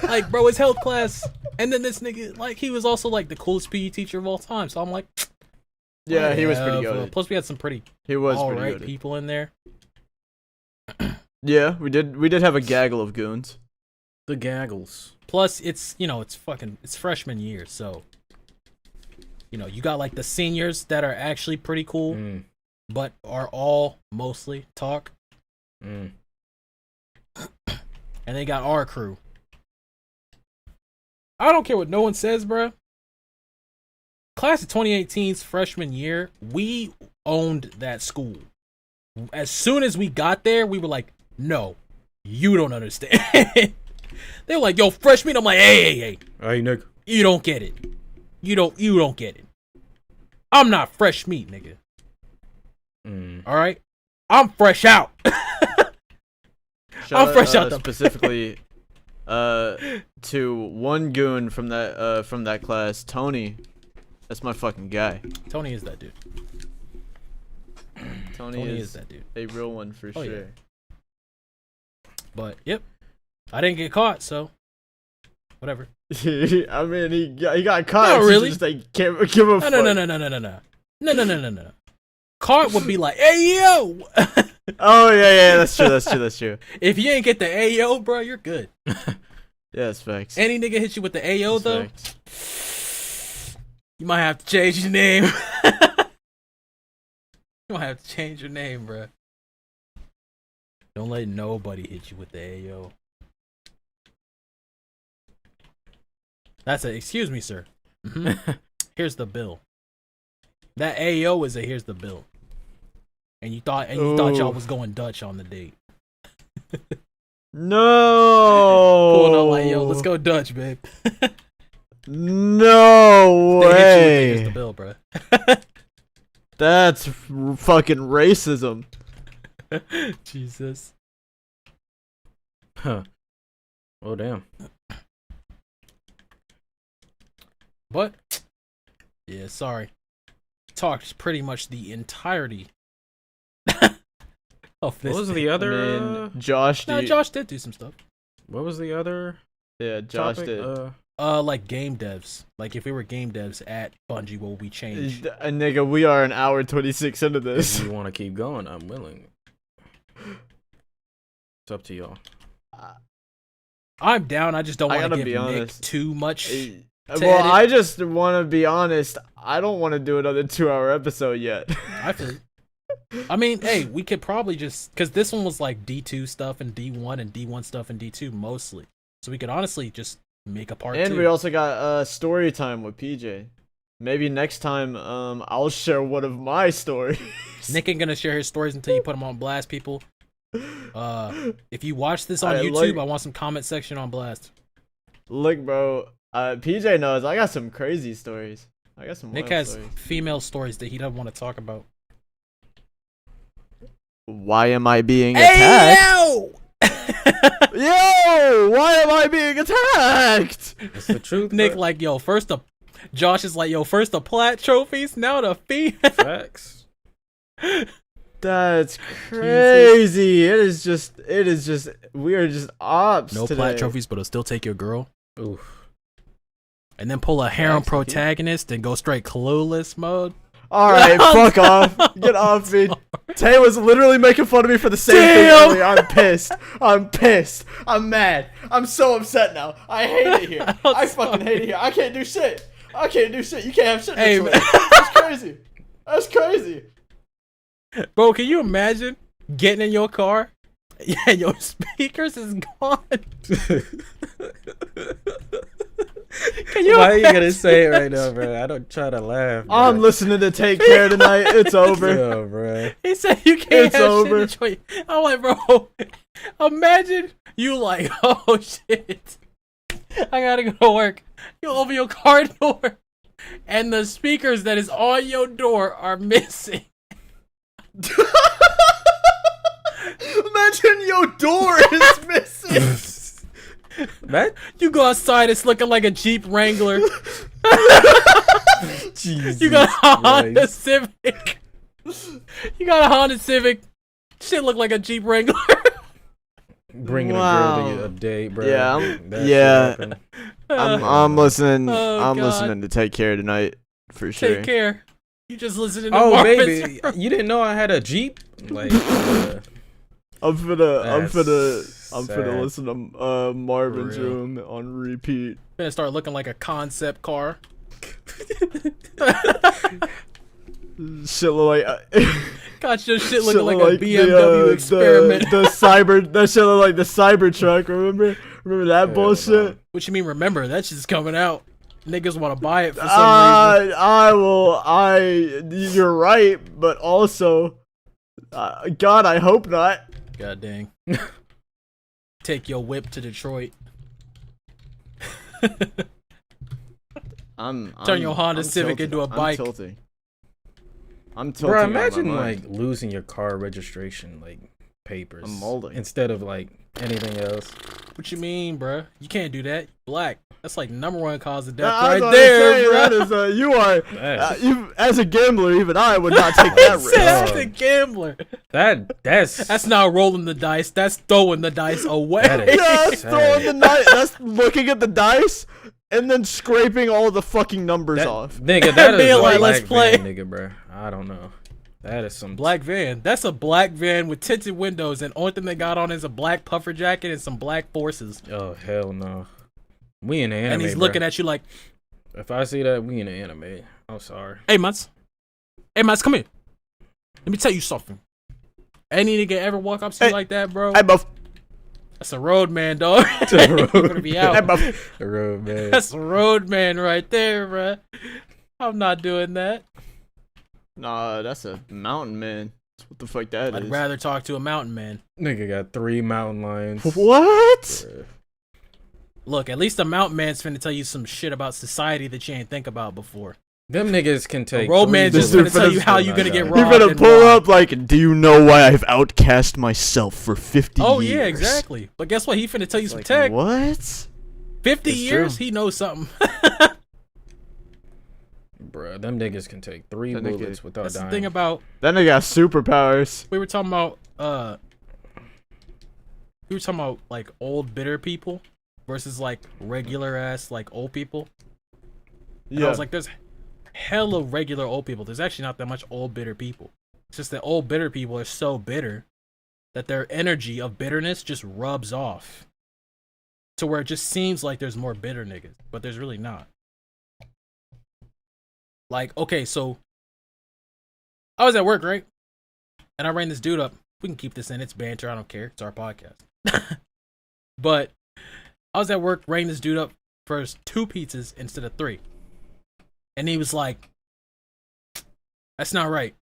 Like, bro, it's health class. And then this nigga, like, he was also, like, the coolest PE teacher of all time. So I'm like, Yeah, he was pretty whatever. good. Plus, we had some pretty He was all pretty right good. people in there. Yeah, we did have a gaggle of goons. The gaggles. Plus, it's, you know, it's freshman year. So, you know, you got, like, the seniors that are actually pretty cool, but are all mostly talk. And they got our crew. I don't care what no one says, bruh. Class of 2018's freshman year, we owned that school. As soon as we got there, we were like, no, you don't understand. They were like, yo, freshman. I'm like, hey. Hey, nigga. You don't get it. You don't get it. I'm not fresh meat, nigga. All right, I'm fresh out. I'm fresh out specifically to one goon from that class, Tony. That's my fucking guy. Tony is that dude. Tony is that dude. A real one for sure. Yeah. But yep, I didn't get caught, so whatever. I mean, he got caught. Not really. Just like can't give a fuck. No. Caught would be like, "Hey yo." Oh yeah, that's true. If you ain't get the Ayo, bro, you're good. Yeah, that's facts. Any nigga hit you with the Ayo That's though, facts. you might have to change your name. You might have to change your name, bro. Don't let nobody hit you with the Ayo. That's a excuse me, sir. Here's the bill. That Ayo is a here's the bill. And you thought y'all was going Dutch on the date. No. Pulling up like, yo, let's go Dutch, babe. No They hit you with the way. here's the bill, bro. That's fucking racism. Jesus. Huh. Oh damn. But yeah, sorry. Talked pretty much the entirety of this. What was thing. the other? I mean, Josh. No, Josh did do some stuff. What was the other? Yeah, Josh topic? did. Like game devs. Like if we were game devs at Bungie, what would we change? Nigga, we are an hour 26 into this. If you want to keep going, I'm willing. It's up to y'all. I'm down. I just don't I want gotta to be give Nick honest. too much. Well, edit. I just want to be honest. I don't want to do another 2-hour episode yet. I feel. I mean, hey, we could probably just because this one was like D2 stuff and D1 and D1 stuff and D2 mostly, so we could honestly just make a part And 2. we also got story time with PJ. Maybe next time I'll share one of my stories. Nick ain't gonna share his stories until you put them on blast, people. If you watch this on I YouTube, like- I want some comment section on blast. Look, bro. PJ knows I got some crazy stories. I got some Nick wild has stories. female stories that he doesn't want to talk about. Why am I being attacked? yo! Yo! Why am I being attacked? It's the truth. Nick, bro. like, yo, first the Josh is like, yo, first the plat trophies, now the fee. Facts. That's crazy. It is just. We are just ops No today. plat trophies, but it'll still take your girl. Oof. And then pull a harem Facts, protagonist and go straight clueless mode. All right, fuck off. Get off me. Tay was literally making fun of me for the same thing earlier. I'm pissed. I'm mad. I'm so upset now. I hate it here. I fucking hate it here. I can't do shit. You can't have shit. Hey, This way. man. That's crazy. That's crazy. Bro, can you imagine getting in your car? Yeah, your speakers is gone. Can you Why are you imagine? gonna say it right now, bro? I don't try to laugh. Bro. I'm listening to Take Care tonight. It's over. Yo, bro. He said you can't It's have over. shit in your. I'm like, bro, imagine you like, oh shit, I gotta go to work. You open your car door, and the speakers that is on your door are missing. Imagine your door is missing. That You go outside, it's looking like a Jeep Wrangler. Jesus You got a Honda Christ. Civic. You got a Honda Civic. Shit look like a Jeep Wrangler. Bringing Wow. a girl to you a date, bro. Yeah, That shit yeah. happened. I'm listening. Oh, I'm God. listening to Take Care tonight for sure. Take care. You just listening to Oh, Marvin's baby, Room. you didn't know I had a Jeep? Like, I'm finna That's sad. listen to Marvin's For real. Room on repeat. Gonna start looking like a concept car. Shit look like Got your shit shit looking look like a BMW experiment. The cyber that shit look like the Cybertruck. Remember that Yeah, bullshit? What you mean? Remember that shit's coming out. Niggas want to buy it for some reason. You're right, but also, God, I hope not. God dang. Take your whip to Detroit. Turn your Honda Civic into a bike. I'm tilting. I'm tilting. Bro, on my imagine mind. like losing your car registration like papers I'm molding. instead of like anything else. What you mean, bro? You can't do that. Black. That's like #1 cause of death I was right about to there, say, bro. that is, you are, That's- you, as a gambler, even I would not take that risk. That's a gambler. That's not rolling the dice. That's throwing the dice away. That is- Yeah, that's throwing the dice. That's looking at the dice and then scraping all the fucking numbers off. nigga. That is Being a like, black let's play. van, nigga, bro. I don't know. That is some Black van. That's a black van with tinted windows, and only thing they got on is a black puffer jacket and some black forces. Oh hell no. We in the anime. And he's bro. looking at you like, If I see that, we in the anime. I'm sorry. "Hey, Mats. Hey, Mats, come here. Let me tell you something. Any nigga ever walk up to you Hey. like that, bro? Hey, buff. That's a road man, dog. a You're gonna be Hey, out. buff. The road man. That's a road man right there, bro. I'm not doing that. Nah, that's a mountain man. What the fuck that I'd is? rather talk to a mountain man. Nigga got 3 mountain lions. What? Bruh. Look, at least a mountain man's finna tell you some shit about society that you ain't think about before. Them niggas can take. road 3 man's just bullets. finna tell you how you gonna get You're robbed. gonna and pull why. up like, do you know why I've outcast myself for 50 Oh years? yeah, exactly. But guess what? He finna tell you some Like, tech. what? 50 It's years, true. he knows something. Bruh, them niggas can take 3 That nigga- bullets without That's dying. the thing about That nigga got superpowers. we were talking about like old bitter people versus like regular ass like old people. And I was like, there's hella regular old people. There's actually not that much old bitter people. It's just that old bitter people are so bitter that their energy of bitterness just rubs off to where it just seems like there's more bitter niggas, but there's really not. Like, okay, so I was at work, right? And I rang this dude up. We can keep this in. It's banter. I don't care. It's our podcast. But I was at work, rang this dude up for 2 pizzas instead of 3. And he was like, that's not right.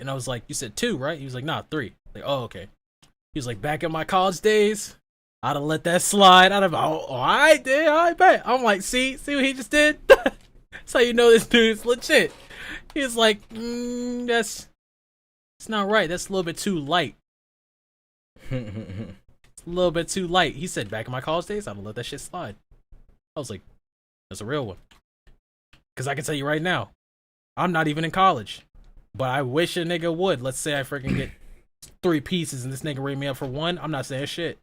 And I was like, you said 2, right? He was like, nah, 3. Like, oh, okay. He was like, back in my college days, I'd have let that slide. I'd have, all right, dude, I bet. I'm like, see what he just did? That's how you know this dude's legit. He was like, it's not right. That's a little bit too light. It's a little bit too light. He said, back in my college days, I'd have let that shit slide. I was like, that's a real one. Because I can tell you right now, I'm not even in college. But I wish a nigga would. Let's say I freaking get 3 pieces and this nigga ring me up for 1. I'm not saying shit.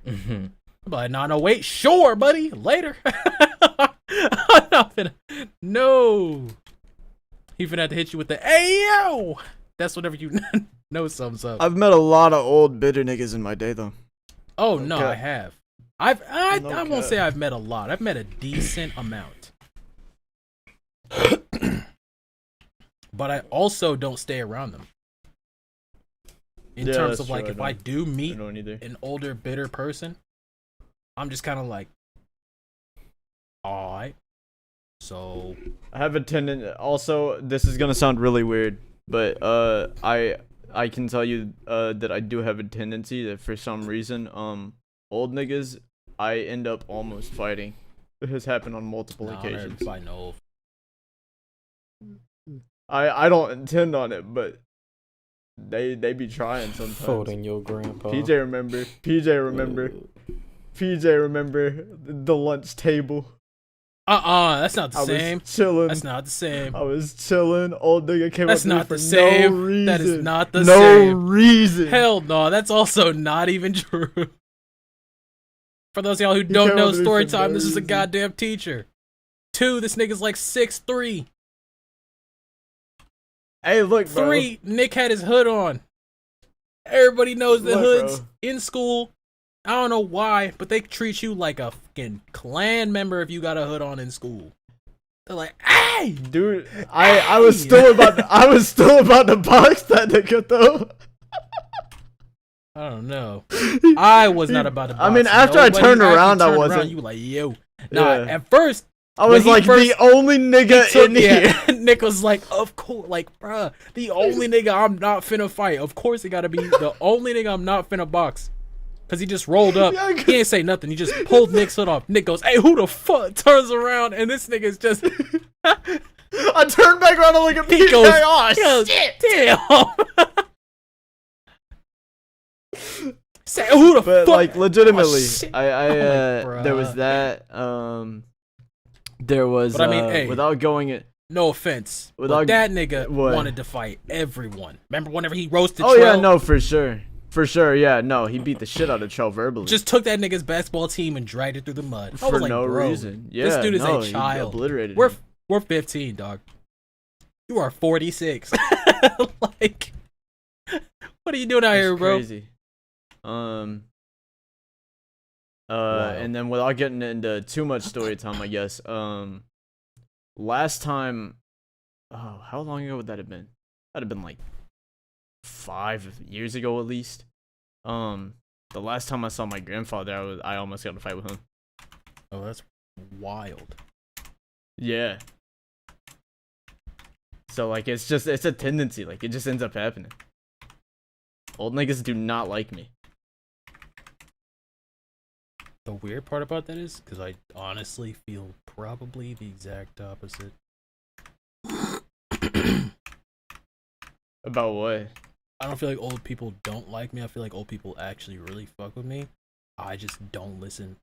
I'm like, no, wait. Sure, buddy. Later. I'm not finna. No. He finna have to hit you with the, hey, yo. That's whenever you know something's up. I've met a lot of old bitter niggas in my day, though. Oh, no, Okay. I have. I No won't cap. say I've met a lot. I've met a decent amount. But I also don't stay around them. In Yeah, terms that's of like, true, if I do I meet don't either. an older, bitter person, I'm just kind of like, alright. So, I have a tendency. Also, this is gonna sound really weird, but I can tell you that I do have a tendency that for some reason old niggas I end up almost fighting. It has happened on multiple nah, occasions. everybody know. I don't intend on it, but they be trying sometimes. Folding your grandpa. PJ remember the lunch table. That's not the I same. was chilling. That's not the same. I was chilling. Old nigga came That's up to me not for the same. no reason. That is not the no same. reason. Hell no, that's also not even true. For those of y'all who don't came know up to me story for time, no this is a reason. goddamn teacher. 2, this nigga's like 6'3". Hey, look, bro. 3, Nick had his hood on. Everybody knows the Look, hoods bro. in school. I don't know why, but they treat you like a fucking clan member if you got a hood on in school. They're like, hey! Dude, I was still about to box that nigga though. I don't know. I was not about to box I mean, after I nobody. turned After you around, I turned wasn't. You were like, yo. Nah, Yeah. at first, I was When he like first- the only nigga in here. yeah, Nick was like, of course, like, bruh, the only nigga I'm not finna fight. Of course, it gotta be the only nigga I'm not finna box. Cause he just rolled up. Yeah, He ain't say nothing. He just pulled Nick's hood off. Nick goes, hey, who the fuck? Turns around, and this nigga's just, I turn back around and look at He PJ. goes, Oh, he goes, shit. damn. Say, who the But fuck? like legitimately, Oh, shit. I I'm like, there was bruh. that. There was. But I mean, hey. without going it. No offense, but Without- that nigga what? wanted to fight everyone. Remember whenever he roasted Oh Trell? yeah, no, for sure, yeah, no, he beat the shit out of Trell verbally. Just took that nigga's basketball team and dragged it through the mud. I for was like, no bro, reason. Yeah, this dude is no, a he child. obliterated We're him. 15, dog. You are 46. Like, what are you doing out It's here, bro? crazy. And then without getting into too much story time, I guess. Last time, how long ago would that have been? That'd have been like 5 years ago at least. The last time I saw my grandfather, I almost got in a fight with him. Oh, that's wild. Yeah. So like it's a tendency, like it just ends up happening. Old niggas do not like me. The weird part about that is, because I honestly feel probably the exact opposite. About what? I don't feel like old people don't like me. I feel like old people actually really fuck with me. I just don't listen.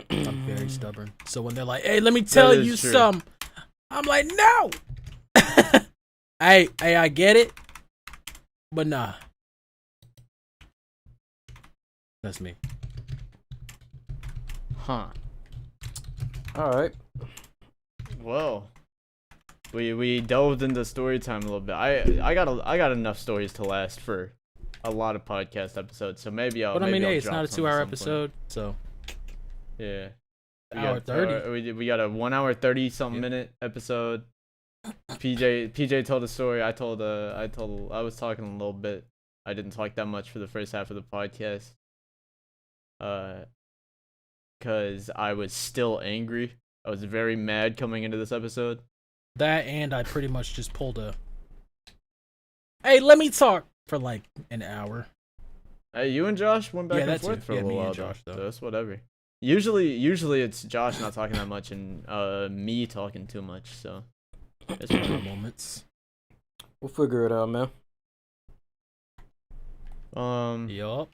I'm very stubborn. So when they're like, hey, let me tell is you true. something, I'm like, no. I get it, but nah. That's me. Huh. All right. Well, we delved into story time a little bit. I got enough stories to last for a lot of podcast episodes. So maybe I'll. But I mean, I'll hey, it's drop not a some 2-hour at some point. episode, so Yeah. hour 30. We got a 1 hour 30 something minute episode. PJ told a story. I was talking a little bit. I didn't talk that much for the first half of the podcast. Cause I was still angry. I was very mad coming into this episode. that and I pretty much just pulled a. Hey, let me talk for like an hour. Hey, you and Josh went back Yeah, and that forth too. for Yeah, a me little and while. Josh, though. So that's whatever. Usually it's Josh not talking that much and me talking too much. So it's For fine. moments. We'll figure it out, man. Yup.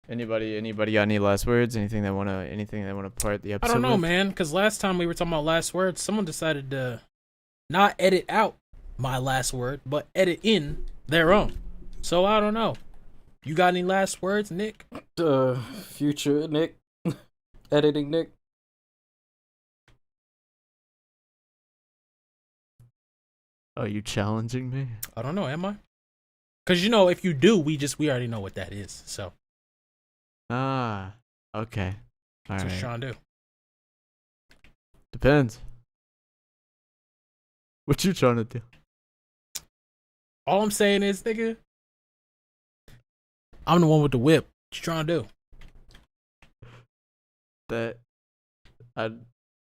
Anybody got any last words? Anything they wanna part the I episode? don't know, with? man, because last time we were talking about last words, someone decided to not edit out my last word, but edit in their own. So I don't know. You got any last words, Nick? Future Nick, editing Nick. Are you challenging me? I don't know, am I? Because, you know, if you do, we already know what that is. So, Ah, okay. All that's right. what Sean do. Depends. What you trying to do? All I'm saying is, nigga, I'm the one with the whip. What you trying to do? That I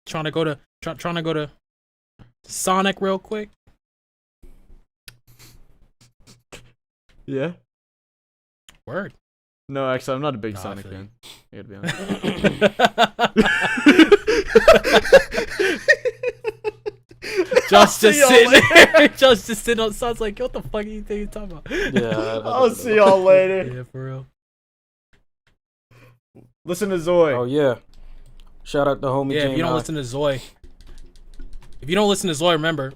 Trying to go to Sonic real quick? yeah. Word. No, actually, I'm not a big Nah, I Sonic feel you. fan. I gotta be honest. Just see y'all sitting later. there. Just sitting on sounds like, what the fuck are you think you're talking about? Yeah, I'll see y'all later. Yeah, for real. Listen to Zoe. Oh yeah. Shout out to homie Yeah, James. if you don't listen to Zoe, remember,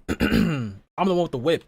I'm the one with the whip.